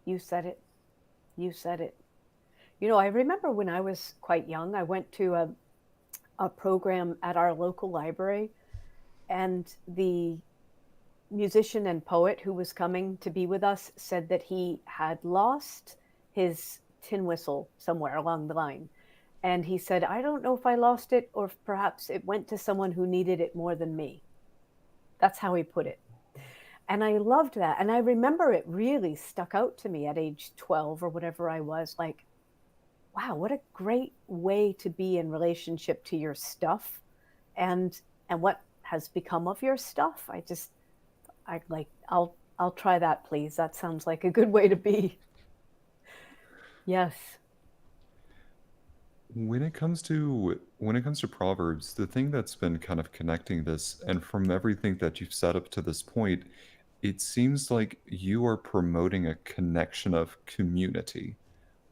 You said it. You said it. I remember when I was quite young, I went to a program at our local library, and the musician and poet who was coming to be with us said that he had lost his tin whistle somewhere along the line. And he said, I don't know if I lost it or if perhaps it went to someone who needed it more than me. That's how he put it. And I loved that. And I remember it really stuck out to me at age 12 or whatever I was, like, wow, what a great way to be in relationship to your stuff and what has become of your stuff. I'll try that, please. That sounds like a good way to be. Yes. When it comes to Proverbs, the thing that's been kind of connecting this, and from everything that you've said up to this point, it seems like you are promoting a connection of community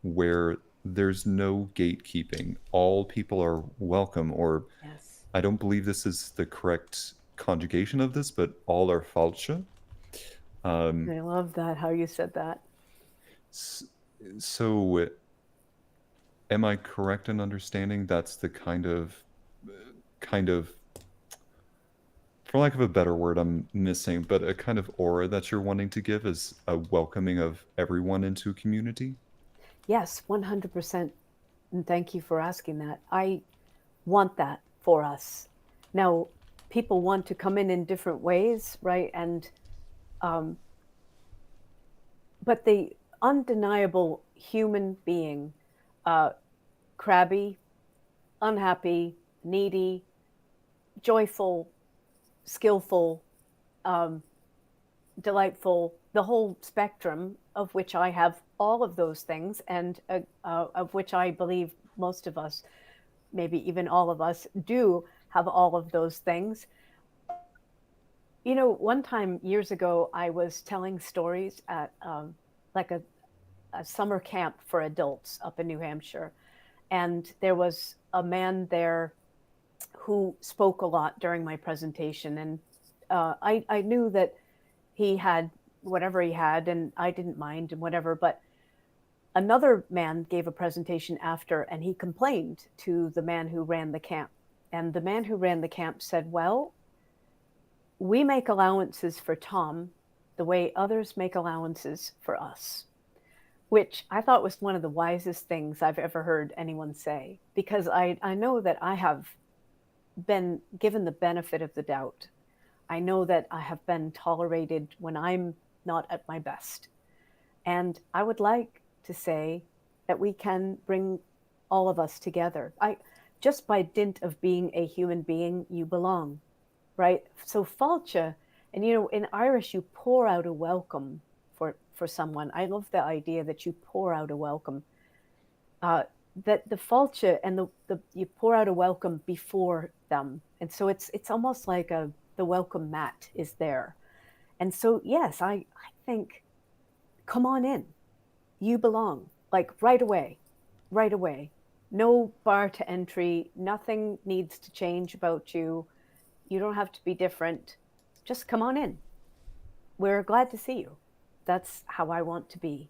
where there's no gatekeeping. All people are welcome, or Yes. I don't believe this is the correct conjugation of this, but all are falsche. Um, I love that, how you said that. s- so, am I correct in understanding that's the kind of, for lack of a better word, I'm missing, but a kind of aura that you're wanting to give is a welcoming of everyone into community? Yes, 100%. And thank you for asking that. I want that for us. Now, people want to come in different ways, right? Um, but the undeniable human being, uh, crabby, unhappy, needy, joyful, skillful, um, delightful, the whole spectrum of which I have all of those things, and of which I believe most of us, maybe even all of us, do have all of those things. You know, one time years ago, I was telling stories at like a summer camp for adults up in New Hampshire. And there was a man there who spoke a lot during my presentation. And I knew that he had whatever he had, and I didn't mind and whatever. But another man gave a presentation after, and he complained to the man who ran the camp. And the man who ran the camp said, well, we make allowances for Tom the way others make allowances for us, which I thought was one of the wisest things I've ever heard anyone say, because I know that I have been given the benefit of the doubt. I know that I have been tolerated when I'm not at my best. And I would like to say that we can bring all of us together. Just by dint of being a human being, you belong, right? So falcha, and you know, in Irish, you pour out a welcome for someone. I love the idea that you pour out a welcome. That the falcha and the you pour out a welcome before them, and so it's almost like the welcome mat is there. And so yes, I think, come on in, you belong, like right away, right away. No bar to entry. Nothing needs to change about you. You don't have to be different. Just come on in. We're glad to see you. That's how I want to be.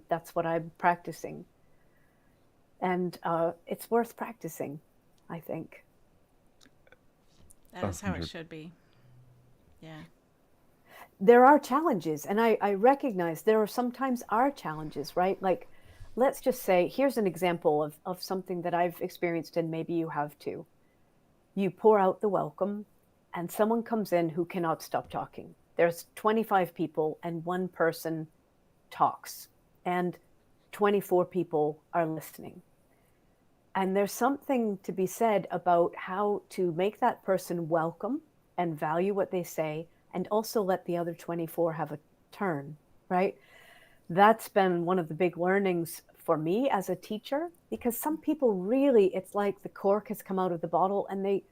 That's what I'm practicing. And it's worth practicing, I think. That A is how it hundred. should be. Yeah. There are challenges, and I recognize there are sometimes are challenges, right? Like, let's just say, here's an example of something that I've experienced, and maybe you have too. You pour out the welcome, and someone comes in who cannot stop talking. There's 25 people, and one person talks, and 24 people are listening. And there's something to be said about how to make that person welcome and value what they say, and also let the other 24 have a turn, right? That's been one of the big learnings for me as a teacher, because some people really, it's like the cork has come out of the bottle, and they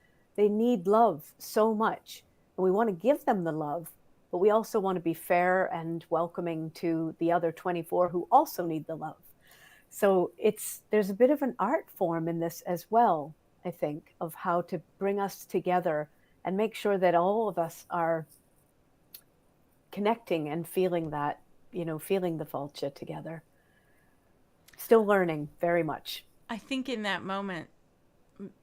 need love so much. And we want to give them the love, but we also want to be fair and welcoming to the other 24 who also need the love. So there's a bit of an art form in this as well, I think, of how to bring us together and make sure that all of us are connecting and feeling that, feeling the falcha together. Still learning very much. I think in that moment,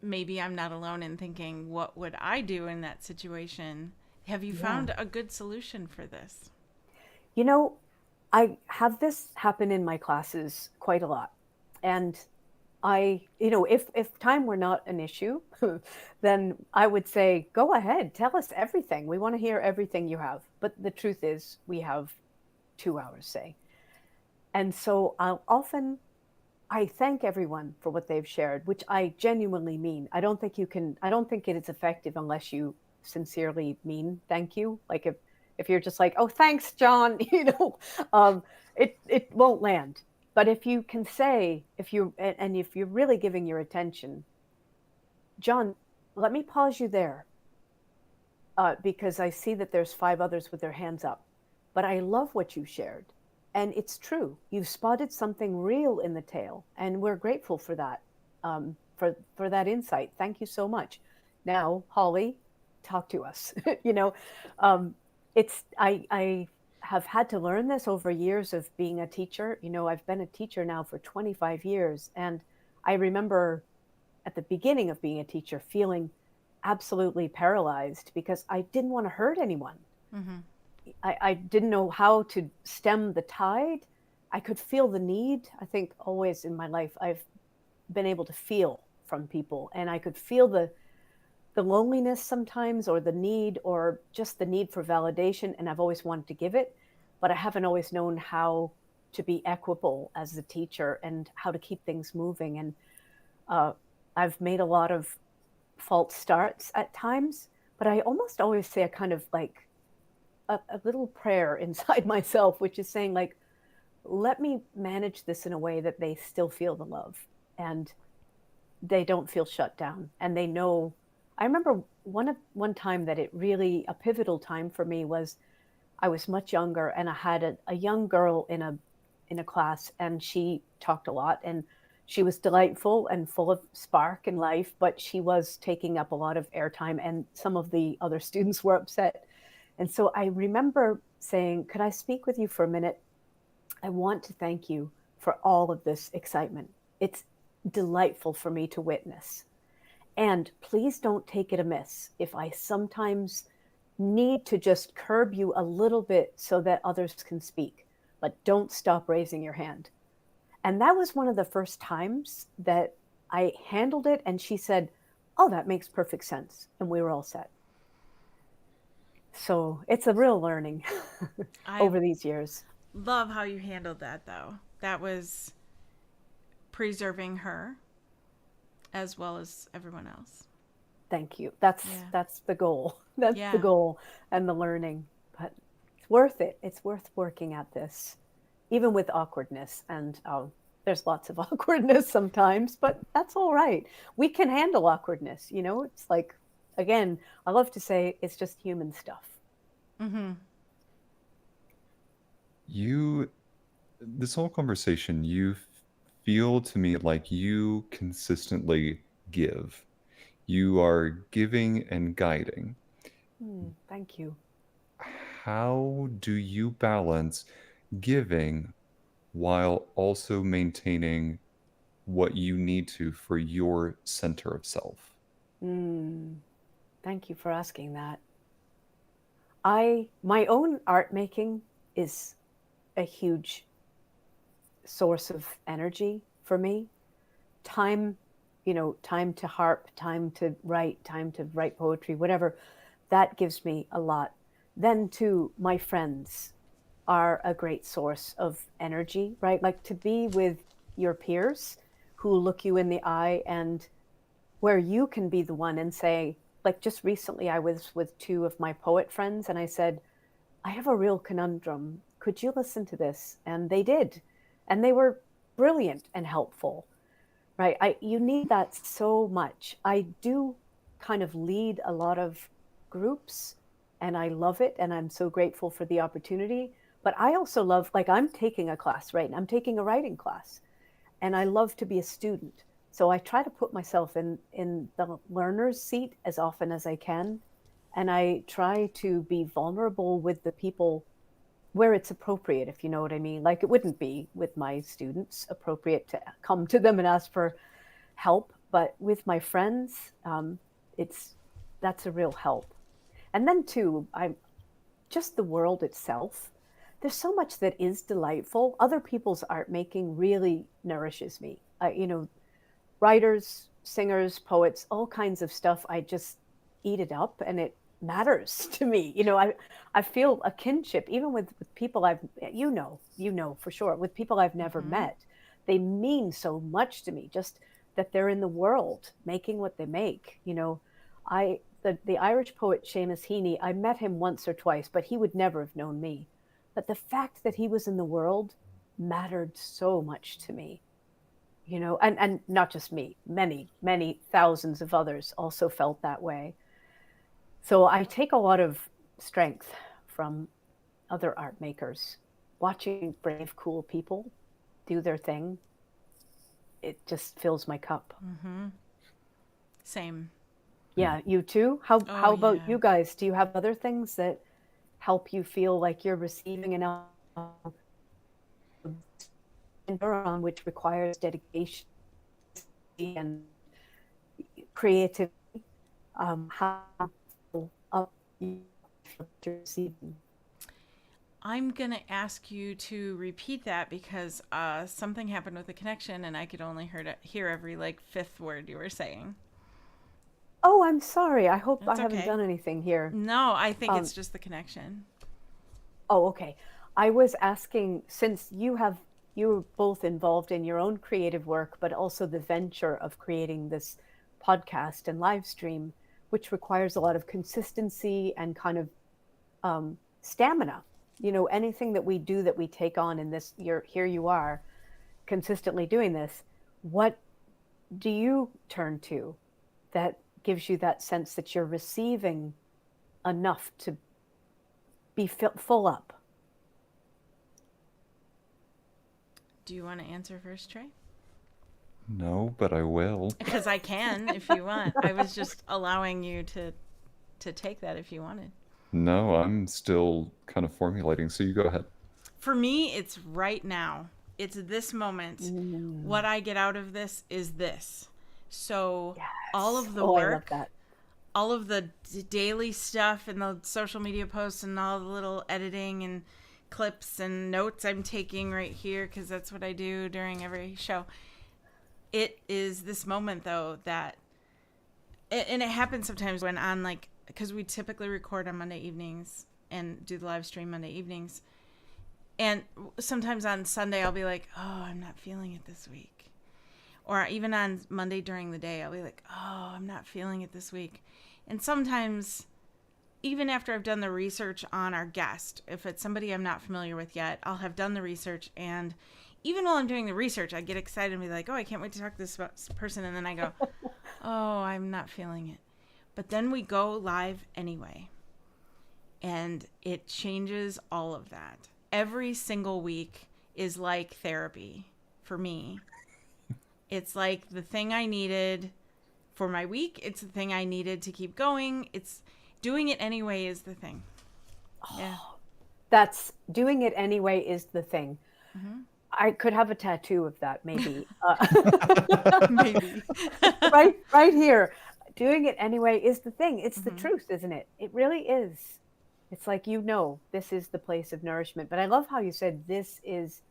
maybe I'm not alone in thinking, what would I do in that situation? Have you Yeah. found a good solution for this? You know, I have this happen in my classes quite a lot. And if time were not an issue, then I would say, go ahead, tell us everything. We want to hear everything you have. But the truth is, we have 2 hours, say. And so I thank everyone for what they've shared, which I genuinely mean. I don't think it is effective unless you sincerely mean thank you. Like if you're just like, oh, thanks, John, um, it won't land. But if you can say, if you're really giving your attention, John, let me pause you there, because I see that there's 5 others with their hands up. But I love what you shared. And it's true. You've spotted something real in the tale, and we're grateful for that, for that insight. Thank you so much. Now, Holly, talk to us. you know, um, I have had to learn this over years of being a teacher. I've been a teacher now for 25 years, and I remember at the beginning of being a teacher feeling absolutely paralyzed because I didn't want to hurt anyone. Mm-hmm. I didn't know how to stem the tide. I could feel the need. I think always in my life, I've been able to feel from people, and I could feel the loneliness sometimes, or the need, or just the need for validation. And I've always wanted to give it, but I haven't always known how to be equable as a teacher and how to keep things moving. And uh, I've made a lot of false starts at times, but I almost always say a kind of like a little prayer inside myself, which is saying, like, let me manage this in a way that they still feel the love and they don't feel shut down. And they know. I remember one time that it really, a pivotal time for me was I was much younger, and I had a young girl in a class, and she talked a lot, and she was delightful and full of spark and life, but she was taking up a lot of airtime, and some of the other students were upset. And so I remember saying, could I speak with you for a minute? I want to thank you for all of this excitement. It's delightful for me to witness. And please don't take it amiss if I sometimes need to just curb you a little bit so that others can speak, but don't stop raising your hand. And that was one of the first times that I handled it. And she said, oh, that makes perfect sense. And we were all set. So it's a real learning I over these years. love how you handled that, though. That was preserving her as well as everyone else. Thank you. Yeah. That's the goal. That's the Yeah. goal and the learning. But it's worth it. It's worth working at this, even with awkwardness. And there's lots of awkwardness sometimes, but that's all right. We can handle awkwardness. It's like, again, I love to say it's just human stuff. Mm-hmm. You, this whole conversation, you feel to me like you consistently give. You are giving and guiding. Thank you. How do you balance giving while also maintaining what you need to for your center of self? Mm, Thank you for asking that. My own art making is a huge source of energy for me. Time, time to harp, time to write poetry, whatever, that gives me a lot. Then, too, my friends are a great source of energy, right? Like to be with your peers who look you in the eye, and where you can be the one and say, like just recently, I was with two of my poet friends, and I said, I have a real conundrum. Could you listen to this? And they did. And they were brilliant and helpful, right? You need that so much. I do kind of lead a lot of groups, and I love it. And I'm so grateful for the opportunity. But I also love, like, I'm taking a class right now, I'm taking a writing class, and I love to be a student. So I try to put myself in the learner's seat as often as I can. And I try to be vulnerable with the people where it's appropriate, if you know what I mean. Like, it wouldn't be with my students appropriate to come to them and ask for help, but with my friends, it's that's a real help. And then too, I'm just the world itself. There's so much that is delightful. Other people's art making really nourishes me. writers, singers, poets, all kinds of stuff. I just eat it up, and it matters to me. I feel a kinship even with people I've for sure, with people I've never Mm-hmm. met. They mean so much to me, just that they're in the world making what they make. The Irish poet Seamus Heaney, I met him once or twice, but he would never have known me. But the fact that he was in the world mattered so much to me. And not just me, many, many thousands of others also felt that way. So I take a lot of strength from other art makers. Watching brave, cool people do their thing, it just fills my cup. Mm-hmm. Same. Yeah, you too? How Oh, how about yeah. you guys? Do you have other things that help you feel like you're receiving enough on, which requires dedication and creativity? How up you're receiving? I'm going to ask you to repeat that because something happened with the connection and I could only hear every like fifth word you were saying. Oh, I'm sorry. I hope I That's haven't okay. done anything here. No, I think Um, it's just the connection. oh, okay. I was asking, since you're both involved in your own creative work, but also the venture of creating this podcast and live stream, which requires a lot of consistency and kind of stamina. Anything that we do that we take on in this, here you are consistently doing this. What do you turn to that gives you that sense that you're receiving enough to be full up? Do you want to answer first, Trey? No, but I will. Because I can if you want. I was just allowing you to take that if you wanted. No, I'm still kind of formulating, so you go ahead. For me, it's right now. It's this moment. What I get out of this is this. So all Yes. of the Oh, I love work, that. all of the daily stuff and the social media posts and all the little editing and clips and notes I'm taking right here because that's what I do during every show. It is this moment though that, and it happens sometimes when on like, because we typically record on Monday evenings and do the live stream Monday evenings. And sometimes on Sunday I'll be like, oh, I'm not feeling it this week. Or even on Monday during the day, I'll be like, oh, I'm not feeling it this week. And sometimes, even after I've done the research on our guest, if it's somebody I'm not familiar with yet, I'll have done the research. And even while I'm doing the research, I get excited and be like, oh, I can't wait to talk to this person. And then I go, oh, I'm not feeling it. But then we go live anyway. And it changes all of that. Every single week is like therapy for me. It's like the thing I needed for my week. It's the thing I needed to keep going. It's doing it anyway is the thing. Yeah. That's doing it anyway is the thing. I could have a tattoo of that, maybe. Maybe. Right here. Doing it anyway is the thing. It's the truth, isn't it? It really is. It's like, this is the place of nourishment. But I love how you said this is,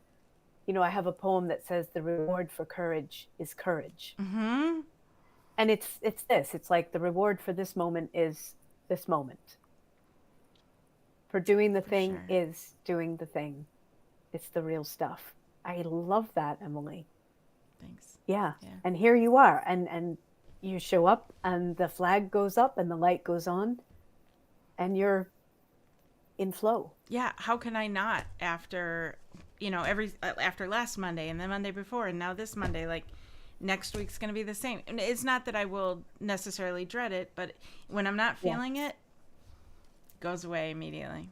I have a poem that says the reward for courage is courage. Mm-hmm. And it's this. It's like the reward for this moment is this moment. For doing the thing sure. is doing the thing. It's the real stuff. I love that, Emily. Thanks. Yeah. Yeah. And here you are. And you show up and the flag goes up and the light goes on and you're in flow. Yeah. How can I not after, after last Monday and the Monday before and now this Monday, like next week's going to be the same. And it's not that I will necessarily dread it, but when I'm not feeling it goes away immediately.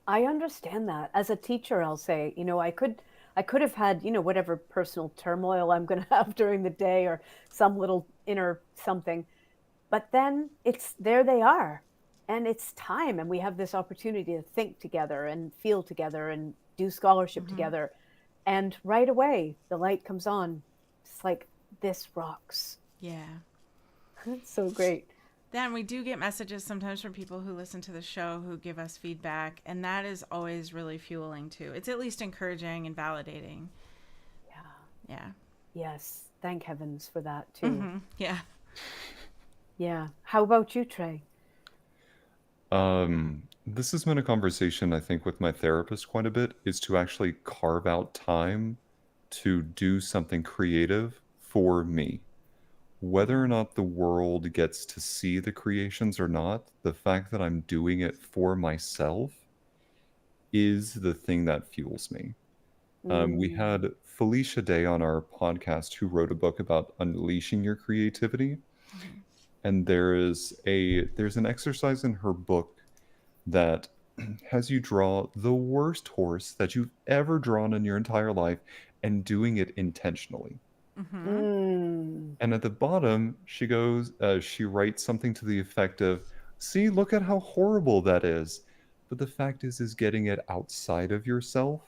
I understand that. As a teacher, I'll say, I could have had, whatever personal turmoil I'm going to have during the day or some little inner something. But then there they are. And it's time. And we have this opportunity to think together and feel together and do scholarship together. And right away, the light comes on. It's like, this rocks. Yeah. It's so great. Then we do get messages sometimes from people who listen to the show who give us feedback, and that is always really fueling too. It's at least encouraging and validating. Yeah. Yeah. Yes. Thank heavens for that too. Mm-hmm. Yeah. Yeah. How about you, Trey? This has been a conversation I think with my therapist quite a bit, is to actually carve out time to do something creative for me. Whether or not the world gets to see the creations or not, the fact that I'm doing it for myself is the thing that fuels me. We Mm. had Felicia Day on our podcast who wrote a book about unleashing your creativity, Mm-hmm. and there's an exercise in her book that has you draw the worst horse that you've ever drawn in your entire life and doing it intentionally. Mm-hmm. Mm. And at the bottom, she writes something to the effect of, "See, look at how horrible that is." But the fact is getting it outside of yourself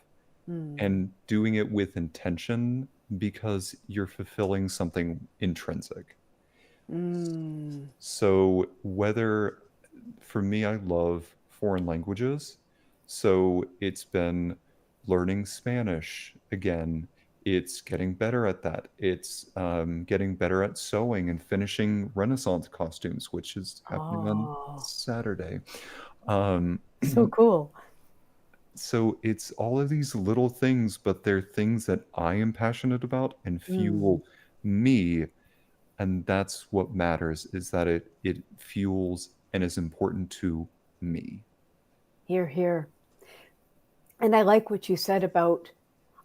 Mm. and doing it with intention because you're fulfilling something intrinsic. Mm. So whether for me, I love foreign languages. So it's been learning Spanish again. It's getting better at that. It's getting better at sewing and finishing Renaissance costumes, which is happening on Oh, Saturday. Um, so cool. so it's all of these little things, but they're things that I am passionate about and Mm. fuel me, and that's what matters, is that it fuels and is important to me. Here, here. And I like what you said about,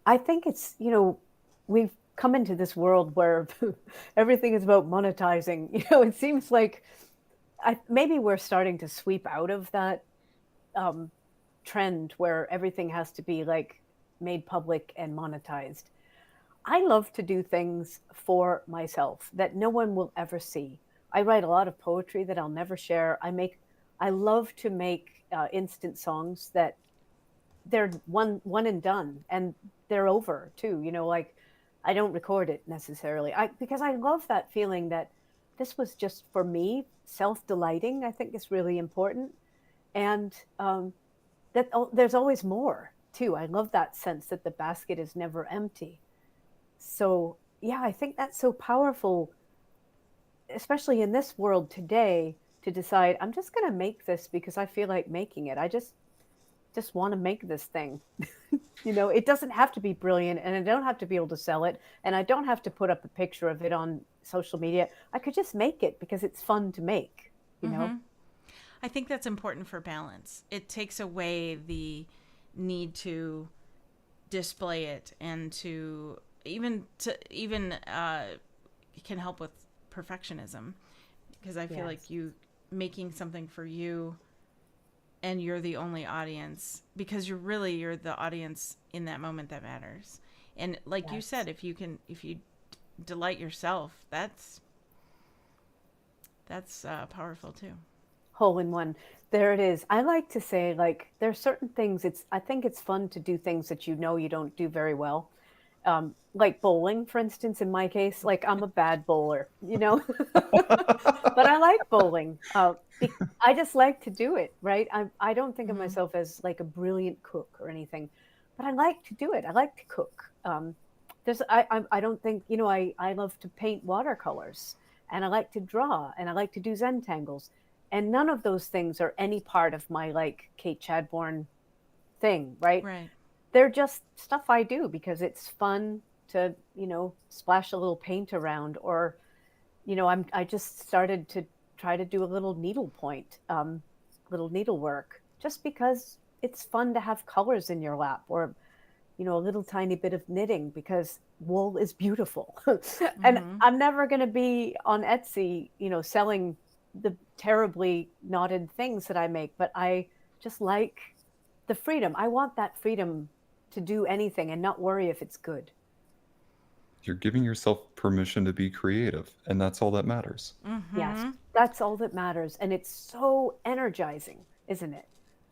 I think it's, we've come into this world where everything is about monetizing. It seems like maybe we're starting to sweep out of that um, trend where everything has to be like made public and monetized. I love to do things for myself that no one will ever see. I write a lot of poetry that I'll never share. I love to make instant songs that they're one and done, and they're over too. Like I don't record it necessarily. Because I love that feeling that this was just for me, self delighting. I think is really important, and that there's always more too. I love that sense that the basket is never empty. So yeah, I think that's so powerful, especially in this world today, to decide I'm just going to make this because I feel like making it. I just want to make this thing. It doesn't have to be brilliant, and I don't have to be able to sell it, and I don't have to put up a picture of it on social media. I could just make it because it's fun to make, you know? Mm-hmm. I think that's important for balance. It takes away the need to display it and to even can help with perfectionism, because I feel like Yes. you making something for you and you're the only audience, because you're the audience in that moment that matters. And like you Yes. said, if you delight yourself, that's powerful too. Hole in one. There it is. I like to say, like, there's certain things, I think it's fun to do things that you don't do very well. Like bowling, for instance, in my case, like I'm a bad bowler, but I like bowling. I just like to do it, right? I don't think of Mm-hmm. myself as like a brilliant cook or anything, but I like to do it. I like to cook. I don't think, I love to paint watercolors, and I like to draw, and I like to do Zentangles. And none of those things are any part of my like Kate Chadbourne thing, right? Right. They're just stuff I do because it's fun to, splash a little paint around, or, I just started to try to do a little needlepoint, little needlework, just because it's fun to have colors in your lap, or, a little tiny bit of knitting because wool is beautiful. And Mm-hmm. I'm never going to be on Etsy, selling the terribly knotted things that I make, but I just like the freedom. I want that freedom to do anything and not worry if it's good. You're giving yourself permission to be creative, and that's all that matters. Yes, Mm-hmm. that's all that matters. And it's so energizing, isn't it?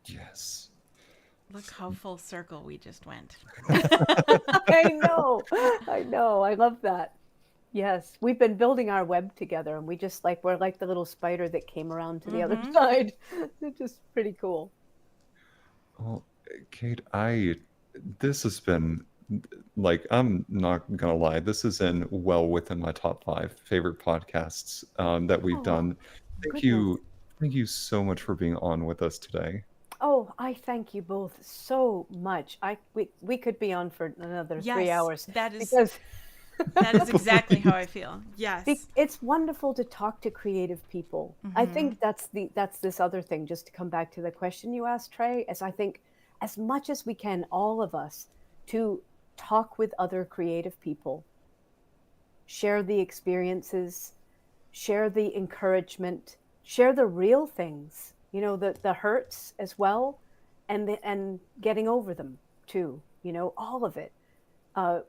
Yes. Look how full circle we just went. I know. I know. I love that. Yes. We've been building our web together, and we're like the little spider that came around to the other Mm-hmm. side. It's just pretty cool. Well, Kate, this has been like, I'm not gonna lie, this is in well within my top 5 favorite podcasts, that we've Oh, done. Thank goodness. you thank you so much for being on with us today. Oh, I thank you both so much. We could be on for another 3 Yes, hours that is because exactly how I feel. Yes. it's wonderful to talk to creative people. I Mm-hmm. think that's this other thing, just to come back to the question you asked, Trey, as I think as much as we can, all of us, to talk with other creative people, share the experiences, share the encouragement, share the real things, the hurts as well, and getting over them too, all of it.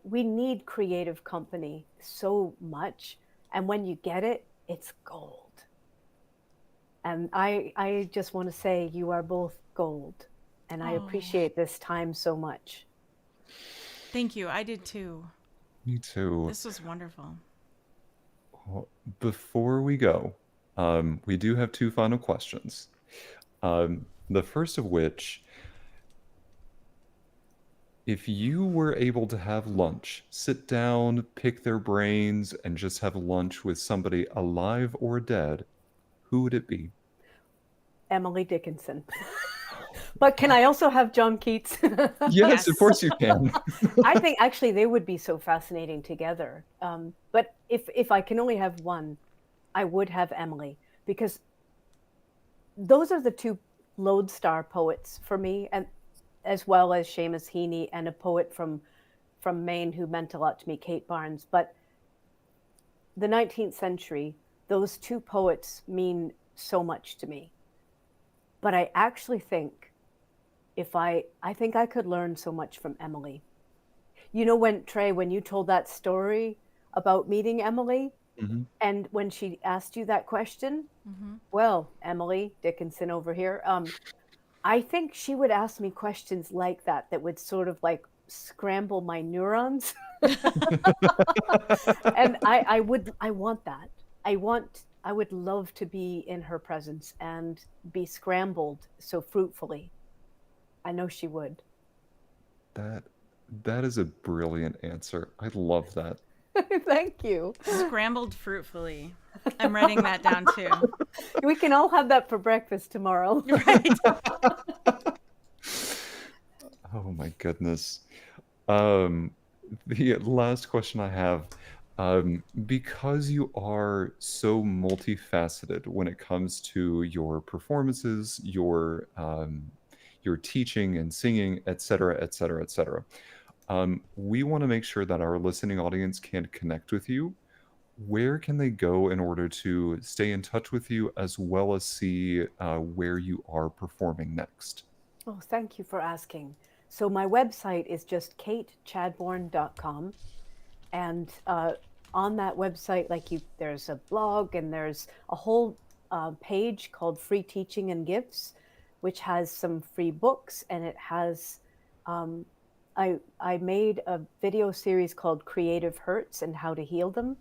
We need creative company so much, and when you get it, it's gold. And I just want to say you are both gold, and I Oh, appreciate this time so much. thank you. I did too. Me too. This was wonderful. Well, before we go, we do have 2 final questions. The first of which, if you were able to have lunch, sit down, pick their brains, and just have lunch with somebody alive or dead, who would it be? Emily Dickinson. But can I also have John Keats? Yes, of Yes. course you can. I think actually they would be so fascinating together. But if I can only have one, I would have Emily, because those are the two lodestar poets for me, and as well as Seamus Heaney and a poet from Maine who meant a lot to me, Kate Barnes. But the 19th century, those two poets mean so much to me. But I actually think if I think I could learn so much from Emily. When Trey, when you told that story about meeting Emily, Mhm. and when she asked you that question, Mm-hmm. well, Emily Dickinson over here, I think she would ask me questions like that would sort of like scramble my neurons. And I want that. I would love to be in her presence and be scrambled so fruitfully. I know she would. That that is a brilliant answer. I love that. Thank you. Scrambled fruitfully. I'm writing that down too. We can all have that for breakfast tomorrow. Right. Oh my goodness. Um, the last question I have, because you are so multifaceted when it comes to your performances, your teaching and singing, et cetera, et cetera, et cetera. We want to make sure that our listening audience can connect with you. Where can they go in order to stay in touch with you as well as see where you are performing next? Oh, thank you for asking. So my website is just katechadbourne.com. And on that website, there's a blog and there's a whole page called Free Teaching and Gifts, which has some free books, and it has. I made a video series called Creative Hurts and How to Heal Them,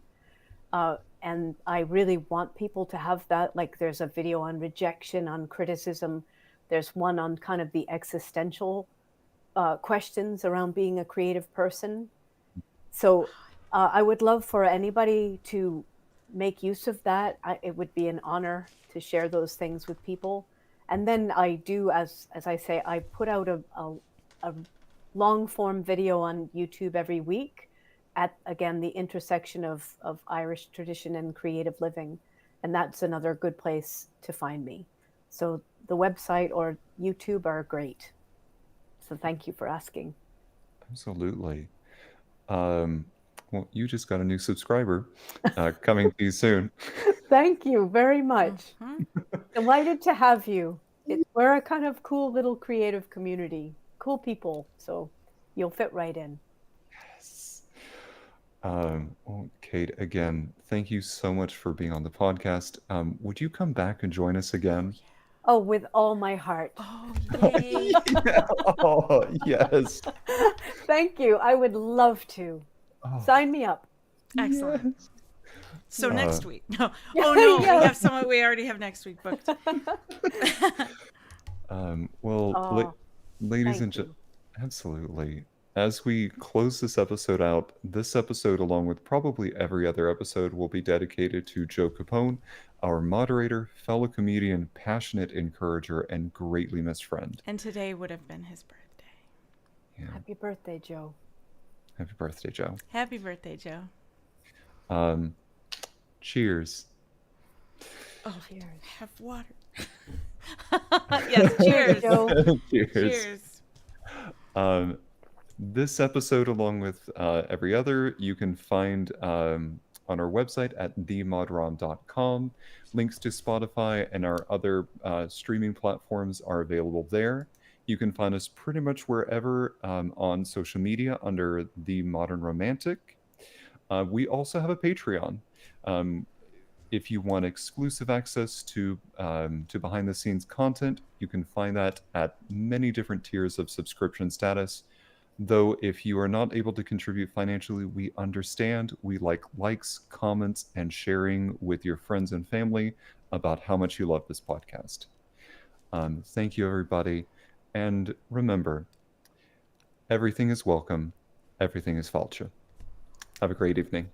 and I really want people to have that. Like, there's a video on rejection, on criticism. There's one on kind of the existential questions around being a creative person. So I would love for anybody to make use of that. It would be an honor to share those things with people. And then I do, as I say, I put out a long form video on YouTube every week at, again, the intersection of Irish tradition and creative living. And that's another good place to find me. So the website or YouTube are great. So thank you for asking. Absolutely. Um, well, you just got a new subscriber coming to you soon. Thank you very much. Mhm. Delighted to have you. We're a kind of cool little creative community, cool people. So you'll fit right in. Yes. Well, Kate, again, thank you so much for being on the podcast. Would you come back and join us again? Oh, with all my heart. Oh, yay. Yeah. Oh, yes. Thank you. I would love to. Oh, Sign me up. Excellent. yes. So Uh, next week. No. Oh no, Yeah. we have someone we already have next week booked. Well, Oh, ladies thank and you. absolutely. as we close this episode out, this episode, along with probably every other episode, will be dedicated to Joe Capone, our moderator, fellow comedian, passionate encourager, and greatly missed friend. And today would have been his birthday. Yeah. Happy birthday, Joe. Happy birthday, Joe. Happy birthday, Joe. Cheers. Oh, Cheers. have water. Yes, cheers. Joe. Cheers. Cheers. This episode, along with every other, you can find on our website at themodrom.com. Links to Spotify and our other streaming platforms are available there. You can find us pretty much wherever on social media under The Modern Romantic. We also have a Patreon. If you want exclusive access to behind-the-scenes content, you can find that at many different tiers of subscription status. Though if you are not able to contribute financially, we understand. We like likes, comments, and sharing with your friends and family about how much you love this podcast. Thank you, everybody. And remember, everything is welcome. Everything is falcha. Have a great evening.